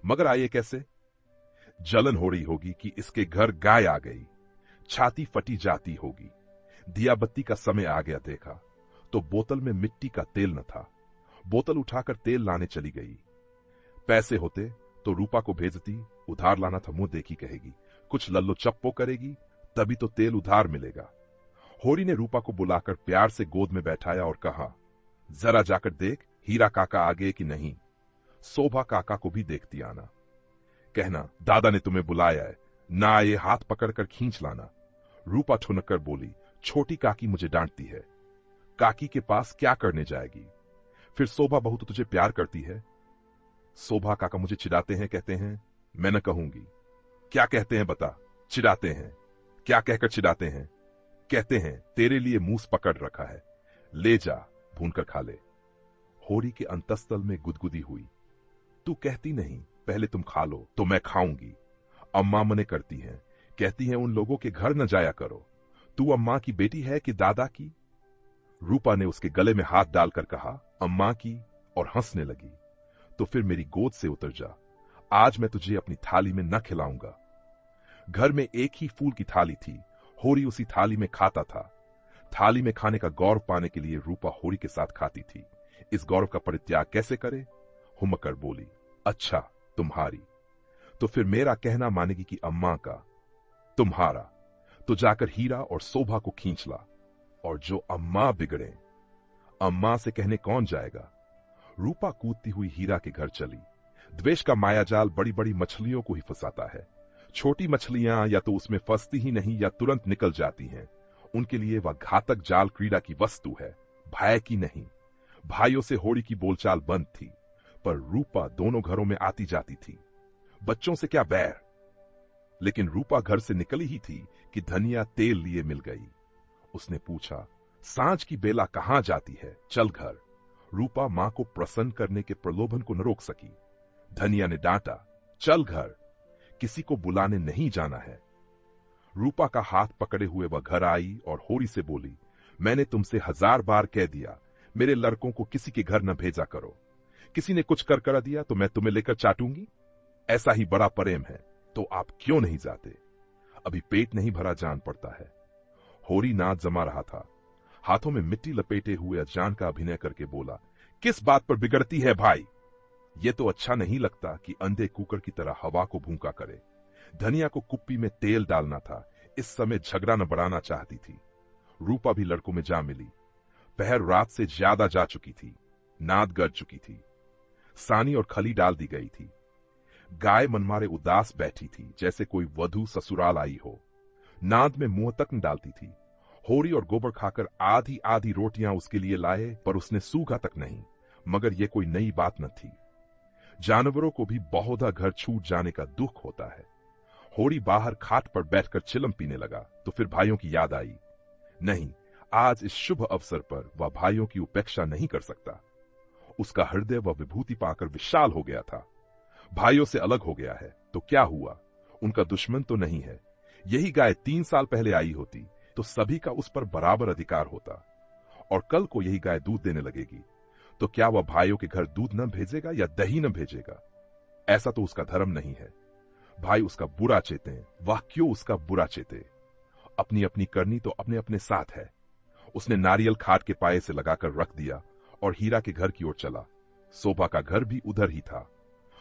मगर आए कैसे? जलन हो रही होगी कि इसके घर गाय आ गई, छाती फटी जाती होगी। दिया बत्ती का समय आ गया, देखा तो बोतल में मिट्टी का तेल न था। बोतल उठाकर तेल लाने चली गई। पैसे होते तो रूपा को भेजती, उधार लाना था मुंह देखी कहेगी। कुछ लल्लो चप्पो करेगी, तभी तो तेल उधार मिलेगा। होरी ने रूपा को बुलाकर प्यार से गोद में बैठाया और कहा, जरा जाकर देख हीरा काका आ गए कि नहीं। शोभा काका को भी देखती आना। कहना दादा ने तुम्हें बुलाया है, ना आए हाथ पकड़कर खींच लाना। रूपा ठुनक कर बोली, छोटी काकी मुझे डांटती है। काकी के पास क्या करने जाएगी? फिर शोभा बहू तो तुझे प्यार करती है। शोभा काका मुझे चिढ़ाते हैं, कहते हैं। मैं न कहूंगी। क्या कहते हैं बता? चिढ़ाते हैं। क्या कहकर चिढ़ाते हैं? कहते हैं तेरे लिए मूस पकड़ रखा है, ले जा भून कर खा ले। होरी के अंतस्तल में गुदगुदी हुई। तू कहती नहीं, पहले तुम खा लो तो मैं खाऊंगी। अम्मा मने करती हैं, कहती हैं उन लोगों के घर न जाया करो। तू अम्मा की बेटी है कि दादा की? रूपा ने उसके गले में हाथ डालकर कहा, अम्मा की, और हंसने लगी। तो फिर मेरी गोद से उतर जा, आज मैं तुझे अपनी थाली में न खिलाऊंगा। घर में एक ही फूल की थाली थी, होरी उसी थाली में खाता था। थाली में खाने का गौरव पाने के लिए रूपा होरी के साथ खाती थी। इस गौरव का परित्याग कैसे करे? हुमकर बोली, अच्छा तुम्हारी, तो फिर मेरा कहना मानेगी कि अम्मा का? तुम्हारा तो जाकर हीरा और शोभा को खींच ला, और जो अम्मा बिगड़े, अम्मा से कहने कौन जाएगा? रूपा कूदती हुई हीरा के घर चली। द्वेष का मायाजाल बड़ी बड़ी मछलियों को ही फंसाता है। छोटी मछलियां या तो उसमें फंसती ही नहीं या तुरंत निकल जाती हैं। उनके लिए वह घातक जाल क्रीड़ा की वस्तु है, भय की नहीं। भाइयों से होड़ी की बोलचाल बंद थी, पर रूपा दोनों घरों में आती जाती थी। बच्चों से क्या बैर, लेकिन रूपा घर से निकली ही थी कि धनिया तेल लिए मिल गई। उसने पूछा, सांझ की बेला कहां जाती है, चल घर। रूपा मां को प्रसन्न करने के प्रलोभन को न रोक सकी। धनिया ने डांटा, चल घर, किसी को बुलाने नहीं जाना है। रूपा का हाथ पकड़े हुए वह घर आई और होरी से बोली, मैंने तुमसे 1000 बार कह दिया, मेरे लड़कों को किसी के घर न भेजा करो। किसी ने कुछ कर दिया तो मैं तुम्हें लेकर चाटूंगी। ऐसा ही बड़ा प्रेम है तो आप क्यों नहीं जाते? अभी पेट नहीं भरा जान पड़ता है। होरी नाच जमा रहा था, हाथों में मिट्टी लपेटे हुए अजान का अभिनय करके बोला, किस बात पर बिगड़ती है भाई? ये तो अच्छा नहीं लगता कि अंधे कुकर की तरह हवा को भूखा करे। धनिया को कुप्पी में तेल डालना था, इस समय झगड़ा न बढ़ाना चाहती थी। रूपा भी लड़कों में जा मिली। पहर रात से ज्यादा जा चुकी थी, नाद गड़ चुकी थी। सानी और खली डाल दी गई थी। गाय मनमारे उदास बैठी थी, जैसे कोई वधू ससुराल आई हो। नाद में मुंह तक न डालती थी। होरी और गोबर खाकर आधी आधी रोटियां उसके लिए लाए, पर उसने सूखा तक नहीं। मगर यह कोई नई बात न थी। जानवरों को भी बहुधा घर छूट जाने का दुख होता है। होरी बाहर खाट पर बैठकर चिलम पीने लगा तो फिर भाइयों की याद आई। नहीं, आज इस शुभ अवसर पर वह भाइयों की उपेक्षा नहीं कर सकता। उसका हृदय वह विभूति पाकर विशाल हो गया था। भाइयों से अलग हो गया है तो क्या हुआ, उनका दुश्मन तो नहीं है। यही गाय 3 साल पहले आई होती तो सभी का उस पर बराबर अधिकार होता, और कल को यही गाय दूध देने लगेगी तो क्या वह भाइयों के घर दूध न भेजेगा या दही न भेजेगा? ऐसा तो उसका धर्म नहीं है। भाई उसका बुरा चेते, वह क्यों उसका बुरा चेते? अपनी अपनी करनी तो अपने अपने साथ है। उसने नारियल खाट के पाए से लगाकर रख दिया और हीरा के घर की ओर चला। शोभा का घर भी उधर ही था।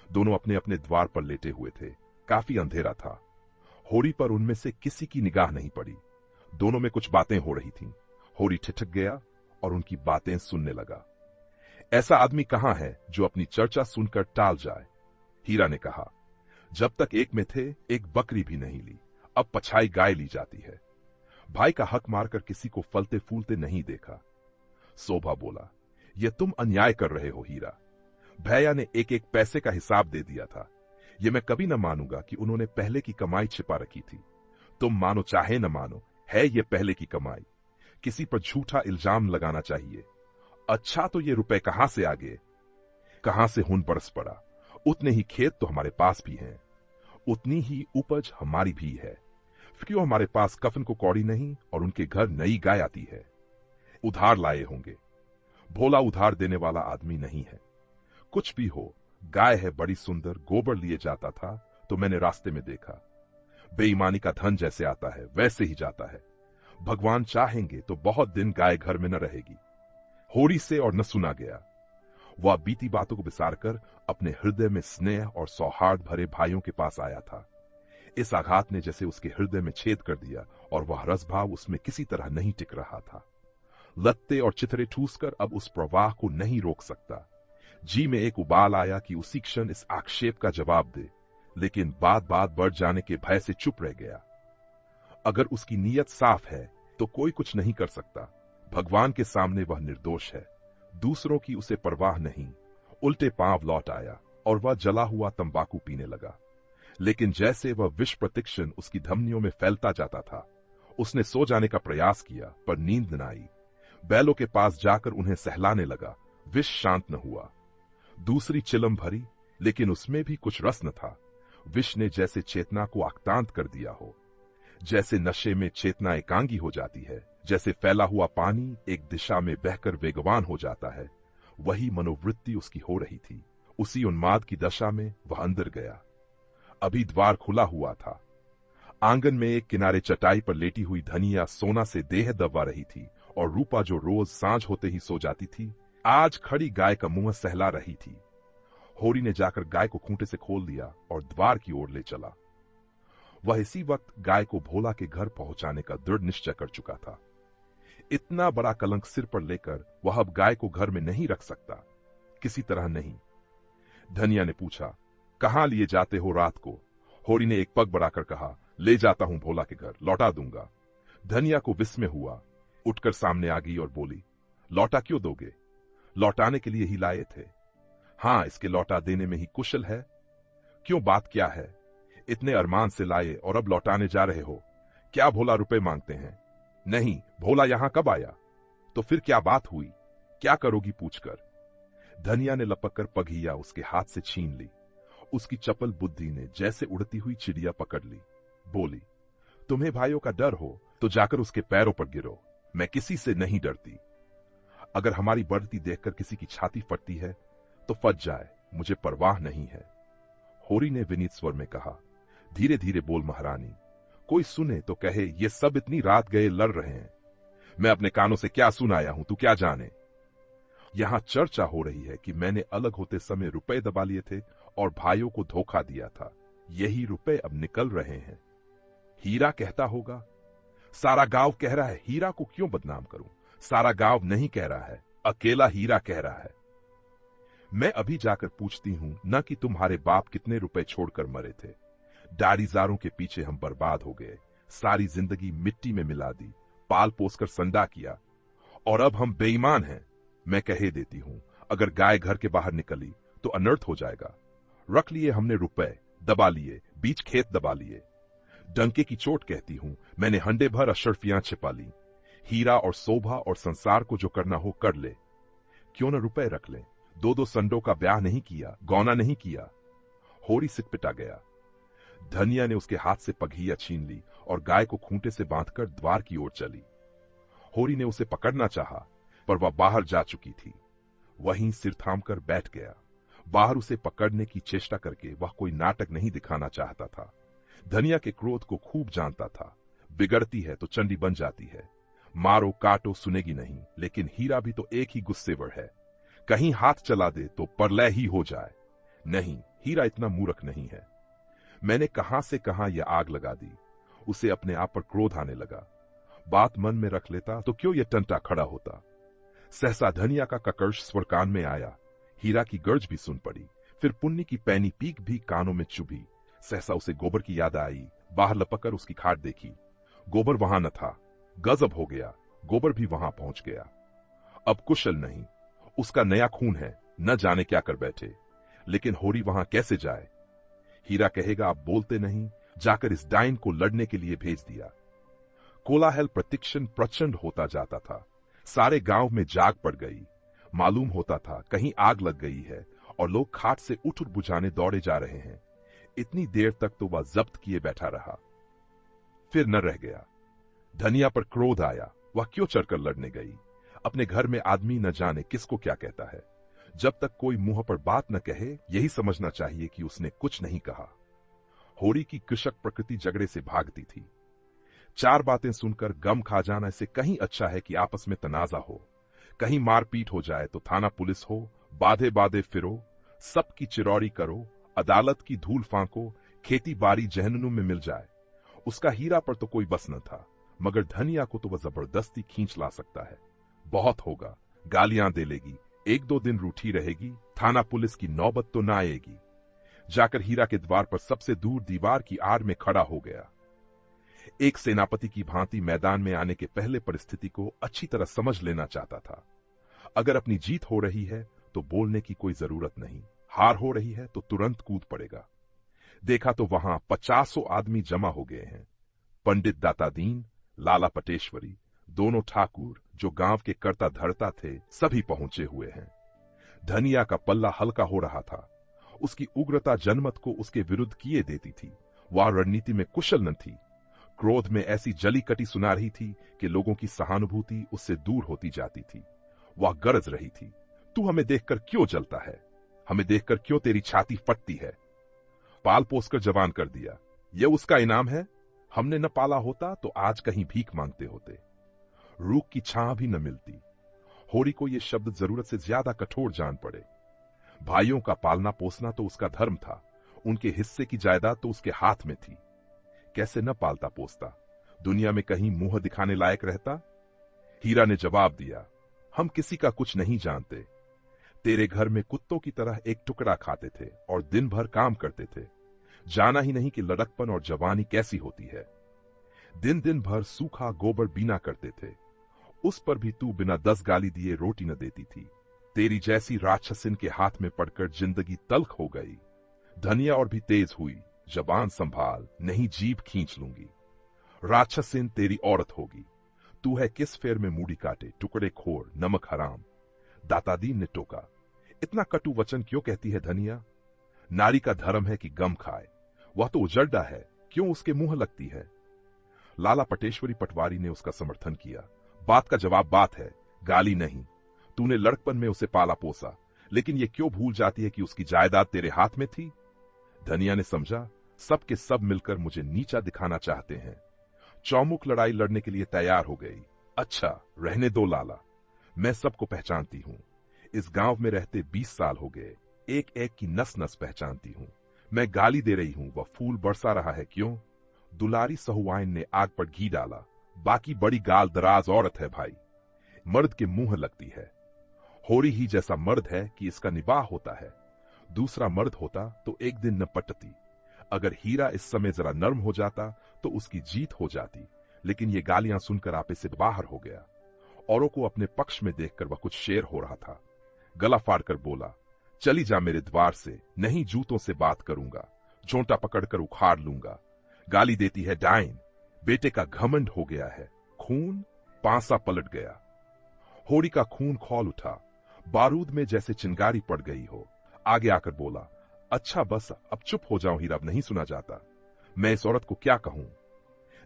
दोनों अपने अपने द्वार पर लेटे हुए थे। काफी अंधेरा था। होरी पर उनमें से किसी की निगाह नहीं पड़ी। दोनों में कुछ बातें हो रही थीं। होरी ठिठक गया और उनकी बातें सुनने लगा। ऐसा आदमी कहां है जो अपनी चर्चा सुनकर टाल जाए? हीरा ने कहा, जब तक एक में थे एक बकरी भी नहीं ली, अब पछाई गाय ली जाती है। भाई का हक मारकर किसी को फलते फूलते नहीं देखा। शोभा बोला, यह तुम अन्याय कर रहे हो हीरा। भैया ने एक एक पैसे का हिसाब दे दिया था। यह मैं कभी न मानूंगा कि उन्होंने पहले की कमाई छिपा रखी थी। तुम मानो चाहे न मानो, है ये पहले की कमाई। किसी पर झूठा इल्जाम लगाना चाहिए। अच्छा, तो ये रुपए कहां से आ गए? कहां से हुन बरस पड़ा? उतने ही खेत तो हमारे पास भी हैं, उतनी ही उपज हमारी भी है। क्यों हमारे पास कफन को कौड़ी नहीं और उनके घर नई गाय आती है? उधार लाए होंगे। भोला उधार देने वाला आदमी नहीं है। कुछ भी हो, गाय है बड़ी सुंदर, गोबर लिए जाता था तो मैंने रास्ते में देखा। बेईमानी का धन जैसे आता है वैसे ही जाता है। भगवान चाहेंगे तो बहुत दिन गाय घर में न रहेगी। होरी से और न सुना गया। वह बीती बातों को बिसारकर अपने हृदय में स्नेह और सौहार्द भरे भाइयों के पास आया था। इस आघात ने जैसे उसके हृदय में छेद कर दिया और वह रसभाव उसमें किसी तरह नहीं टिक रहा था। लत्ते और चिथरे ठूसकर अब उस प्रवाह को नहीं रोक सकता। जी में एक उबाल आया कि उसी क्षण इस आक्षेप का जवाब दे, लेकिन बात बढ़ जाने के भय से चुप रह गया। अगर उसकी नीयत साफ है तो कोई कुछ नहीं कर सकता। भगवान के सामने वह निर्दोष है। दूसरों की उसे परवाह नहीं। उल्टे पांव लौट आया और वह जला हुआ तंबाकू पीने लगा। लेकिन जैसे वह विष प्रतिक्षण उसकी धमनियों में फैलता जाता था, उसने सो जाने का प्रयास किया पर नींद न आई। बैलों के पास जाकर उन्हें सहलाने लगा। विष शांत न हुआ। दूसरी चिलम भरी, लेकिन उसमें भी कुछ रस न था। विष ने जैसे चेतना को आक्रांत कर दिया हो। जैसे नशे में चेतना एकांगी हो जाती है, जैसे फैला हुआ पानी एक दिशा में बहकर वेगवान हो जाता है, वही मनोवृत्ति उसकी हो रही थी। उसी उन्माद की दशा में वह अंदर गया। अभी द्वार खुला हुआ था। आंगन में एक किनारे चटाई पर लेटी हुई धनिया सोना से देह दबा रही थी और रूपा जो रोज सांझ होते ही सो जाती थी, आज खड़ी गाय का मुंह सहला रही थी। होरी ने जाकर गाय को खूंटे से खोल दिया और द्वार की ओर ले चला। वह इसी वक्त गाय को भोला के घर पहुंचाने का दृढ़ निश्चय कर चुका था। इतना बड़ा कलंक सिर पर लेकर वह अब गाय को घर में नहीं रख सकता, किसी तरह नहीं। धनिया ने पूछा, कहां लिए जाते हो रात को? होरी ने एक पग बढ़ाकर कहा, ले जाता हूं भोला के घर, लौटा दूंगा। धनिया को विस्मय हुआ। उठकर सामने आ गई और बोली, लौटा क्यों दोगे? लौटाने के लिए ही लाए थे। हां, इसके लौटा देने में ही कुशल है। क्यों, बात क्या है? इतने अरमान से लाए और अब लौटाने जा रहे हो? क्या भोला रुपए मांगते हैं? नहीं, भोला यहां कब आया? तो फिर क्या बात हुई? क्या करोगी पूछकर? धनिया ने लपक कर पघिया उसके हाथ से छीन ली। उसकी चपल बुद्धि ने जैसे उड़ती हुई चिड़िया पकड़ ली। बोली, तुम्हें भाइयों का डर हो तो जाकर उसके पैरों पर गिरो। मैं किसी से नहीं डरती। अगर हमारी बढ़ती देखकर किसी की छाती फटती है तो फट जाए, मुझे परवाह नहीं है। होरी ने विनीत स्वर में कहा, धीरे धीरे बोल महारानी, कोई सुने तो कहे ये सब इतनी रात गए लड़ रहे हैं। मैं अपने कानों से क्या सुन आया हूं, तू क्या जाने। यहां चर्चा हो रही है कि मैंने अलग होते समय रुपए दबा लिए थे और भाइयों को धोखा दिया था। यही रुपए अब निकल रहे हैं। हीरा कहता होगा। सारा गांव कह रहा है, हीरा को क्यों बदनाम करूं? सारा गांव नहीं कह रहा है, अकेला हीरा कह रहा है। मैं अभी जाकर पूछती हूं न कि तुम्हारे बाप कितने रुपए छोड़कर मरे थे। दाढ़ीदारों के पीछे हम बर्बाद हो गए, सारी जिंदगी मिट्टी में मिला दी, पाल पोसकर संडा किया, और अब हम बेईमान हैं। मैं कहे देती हूं, अगर गाय घर के बाहर निकली तो अनर्थ हो जाएगा। रख लिए हमने रुपए, दबा लिए, बीच खेत दबा लिए। डंके की चोट कहती हूं, मैंने हंडे भर अशर्फियां छिपा ली। हीरा और शोभा और संसार को जो करना हो कर ले। क्यों न रुपए रख ले। दो संडों का ब्याह नहीं किया, गौना नहीं किया। होरी सिकपिटा गया। धनिया ने उसके हाथ से पघिया छीन ली और गाय को खूंटे से बांधकर द्वार की ओर चली। होरी ने उसे पकड़ना चाहा, पर वह बाहर जा चुकी थी। वहीं सिर थामकर बैठ गया। बाहर उसे पकड़ने की चेष्टा करके वह कोई नाटक नहीं दिखाना चाहता था। धनिया के क्रोध को खूब जानता था। बिगड़ती है तो चंडी बन जाती है। मारो काटो सुनेगी नहीं, लेकिन हीरा भी तो एक ही गुस्सेवर है। कहीं हाथ चला दे तो परलय ही हो जाए। नहीं, हीरा इतना मूर्ख नहीं है। मैंने कहां से कहां यह आग लगा दी। उसे अपने आप पर क्रोध आने लगा। बात मन में रख लेता तो क्यों ये टंटा खड़ा होता। सहसा धनिया का ककर्ष स्वर कान में आया, हीरा की गर्ज भी सुन पड़ी, फिर पुन्नी की पैनी पीक भी कानों में चुभी। सहसा उसे गोबर की याद आई, बाहर लपककर उसकी खाट देखी। गोबर वहां न था। गजब हो गया, गोबर भी वहां पहुंच गया। अब कुशल नहीं, उसका नया खून है, न जाने क्या कर बैठे। लेकिन होरी वहां कैसे जाए? हीरा कहेगा आप बोलते नहीं, जाकर इस डाइन को लड़ने के लिए भेज दिया। कोलाहल प्रतिक्षण प्रचंड होता जाता था। सारे गांव में जाग पड़ गई। मालूम होता था कहीं आग लग गई है और लोग खाट से उठ बुझाने दौड़े जा रहे हैं। इतनी देर तक तो वह जब्त किए बैठा रहा, फिर न रह गया। धनिया पर क्रोध आया, वह क्यों चढ़कर लड़ने गई? अपने घर में आदमी न जाने किसको क्या कहता है। जब तक कोई मुंह पर बात न कहे, यही समझना चाहिए कि उसने कुछ नहीं कहा। होरी की कृषक प्रकृति झगड़े से भागती थी। चार बातें सुनकर गम खा जाना इससे कहीं अच्छा है कि आपस में तनाजा हो। कहीं मारपीट हो जाए तो थाना पुलिस हो, बाधे बाधे फिरो, सबकी चिरौरी करो, अदालत की धूल फांको, खेती बाड़ी जहन्नुम में मिल जाए। उसका हीरा पर तो कोई बस न था, मगर धनिया को तो वह जबरदस्ती खींच ला सकता है। बहुत होगा, गालियां दे लेगी, एक दो दिन रूठी रहेगी, थाना पुलिस की नौबत तो न आएगी। जाकर हीरा के द्वार पर सबसे दूर दीवार की आड़ में खड़ा हो गया। एक सेनापति की भांति मैदान में आने के पहले परिस्थिति को अच्छी तरह समझ लेना चाहता था। अगर अपनी जीत हो रही है तो बोलने की कोई जरूरत नहीं, हार हो रही है तो तुरंत कूद पड़ेगा। देखा तो वहां 50 आदमी जमा हो गए हैं। पंडित दातादीन, लाला पटेश्वरी, दोनों ठाकुर जो गांव के कर्ता धर्ता थे, सभी पहुंचे हुए हैं। धनिया का पल्ला हल्का हो रहा था। उसकी उग्रता जनमत को उसके विरुद्ध किए देती थी। वह रणनीति में कुशल न थी। क्रोध में ऐसी जली कटी सुना रही थी कि लोगों की सहानुभूति उससे दूर होती जाती थी। वह गरज रही थी, तू हमें देखकर क्यों जलता है? हमें देखकर क्यों तेरी छाती फटती है? पाल पोसकर जवान कर दिया, यह उसका इनाम है? हमने न पाला होता तो आज कहीं भीख मांगते होते। रूख की छां भी न मिलती। होरी को यह शब्द जरूरत से ज्यादा कठोर जान पड़े। भाइयों का पालना पोसना तो उसका धर्म था, उनके हिस्से की जायदाद तो उसके हाथ में थी। कैसे न पालता पोसता? दुनिया में कहीं मुंह दिखाने लायक रहता? हीरा ने जवाब दिया, हम किसी का कुछ नहीं जानते। तेरे घर में कुत्तों की तरह एक टुकड़ा खाते थे और दिन भर काम करते थे। जाना ही नहीं कि लड़कपन और जवानी कैसी होती है। दिन दिन भर सूखा गोबर बीना करते थे, उस पर भी तू बिना 10 गाली दिए रोटी न देती थी। तेरी जैसी राक्षसिन के हाथ में पड़कर जिंदगी तल्ख हो गई। धनिया और भी तेज हुई, जबान संभाल, नहीं जीभ खींच लूंगी। राक्षसिन तेरी औरत होगी। तू है किस फेर में मूड़ी काटे, टुकड़े खोर, नमक हराम। दातादीन ने टोका, इतना कटु वचन क्यों कहती है धनिया? नारी का धर्म है कि गम खाए। वह तो उजड़ता है, क्यों उसके मुंह लगती है? लाला पटेश्वरी पटवारी ने उसका समर्थन किया। बात का जवाब बात है, गाली नहीं। तूने लड़कपन में उसे पाला पोसा, लेकिन ये क्यों भूल जाती है कि उसकी जायदाद तेरे हाथ में थी? धनिया ने समझा, सब के सब मिलकर मुझे नीचा दिखाना चाहते हैं। चौमुख लड़ाई लड़ने के लिए तैयार हो गई। अच्छा, रहने दो लाला, मैं सबको पहचानती हूं। इस गांव में रहते 20 साल हो गए, एक एक की नस नस पहचानती हूं। मैं गाली दे रही हूं, वह फूल बरसा रहा है क्यों? दुलारी सहुआइन ने आग पर घी डाला, बाकी बड़ी गाल दराज औरत है भाई, मर्द के मुंह लगती है। होरी ही जैसा मर्द है कि इसका निबाह होता है। दूसरा मर्द होता तो एक दिन न पटती। अगर हीरा इस समय जरा नर्म हो जाता तो उसकी जीत हो जाती, लेकिन ये गालियां सुनकर आपे से बाहर हो गया। औरों को अपने पक्ष में देखकर वह कुछ शेर हो रहा था। गला फाड़कर बोला, चली जा मेरे द्वार से, नहीं जूतों से बात करूंगा, झोंटा पकड़कर उखाड़ लूंगा। गाली देती है डाइन, बेटे का घमंड हो गया है। खून पांसा पलट गया। होरी का खून खौल उठा, बारूद में जैसे चिंगारी पड़ गई हो। आगे आकर बोला, अच्छा बस अब चुप हो जाओ हीरा, अब नहीं सुना जाता। मैं इस औरत को क्या कहूं?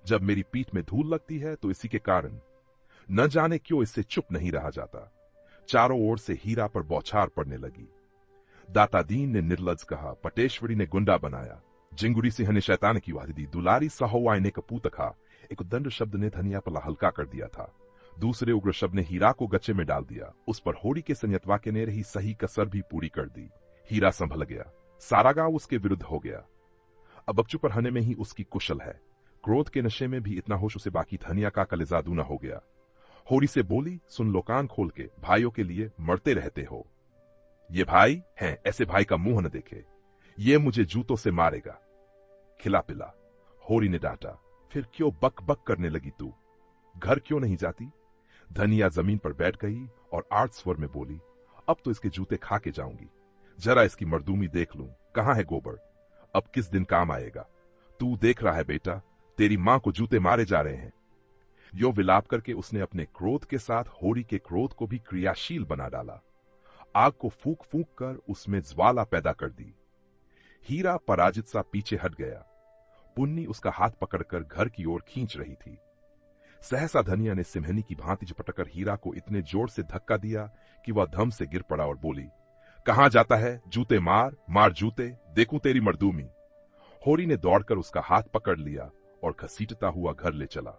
जब मेरी पीठ में धूल लगती है तो इसी के कारण। न जाने क्यों इससे चुप नहीं रहा जाता। चारों ओर से हीरा पर बौछार पड़ने लगी। दातादीन ने निर्लज कहा, पटेश्वरी ने गुंडा बनाया, जिंगुरी सिंह ने शैतान की वादी दी, दुलारी सहुआइन ने कपूत खा। एक दंड शब्द ने धनिया पर हल्का कर दिया था। दूसरे उग्र शब्द ने हीरा को गच्चे में डाल दिया। उस पर होरी के संयतवाक्य ने रही सही कसर भी पूरी कर दी। हीरा संभल गया। सारा गांव उसके विरुद्ध हो गया। अब बच्चू पर हने में ही उसकी कुशल है। क्रोध के नशे में भी इतना होश उसे बाकी धनिया का कलेजादू न हो गया। होरी से बोली, सुन लो कान खोल के, भाइयों के लिए मरते रहते हो। ये भाई हैं, ऐसे भाई का मुंह न देखे, ये मुझे जूतों से मारेगा। खिला पिला, होरी ने डांटा। फिर क्यों बक बक करने लगी तू? घर क्यों नहीं जाती? धनिया जमीन पर बैठ गई और आर्ट स्वर में बोली, अब तो इसके जूते खा के जाऊंगी। जरा इसकी मर्दूमी देख लूं, कहां है गोबर? अब किस दिन काम आएगा? तू देख रहा है बेटा, तेरी मां को जूते मारे जा रहे हैं। यो विलाप करके उसने अपने क्रोध के साथ होरी के क्रोध को भी क्रियाशील बना डाला। आग को फूंक फूंक कर उसमें ज्वाला पैदा कर दी। हीरा पराजित सा पीछे हट गया। पुन्नी उसका हाथ पकड़कर घर की ओर खींच रही थी। सहसा धनिया ने सिमहनी की भांति झपटकर हीरा को इतने जोर से धक्का दिया कि वह धम से गिर पड़ा और बोली, कहां जाता है? जूते मार, मार जूते, देखूं तेरी मर्दूमी। होरी ने दौड़कर उसका हाथ पकड़ लिया और घसीटता हुआ घर ले चला।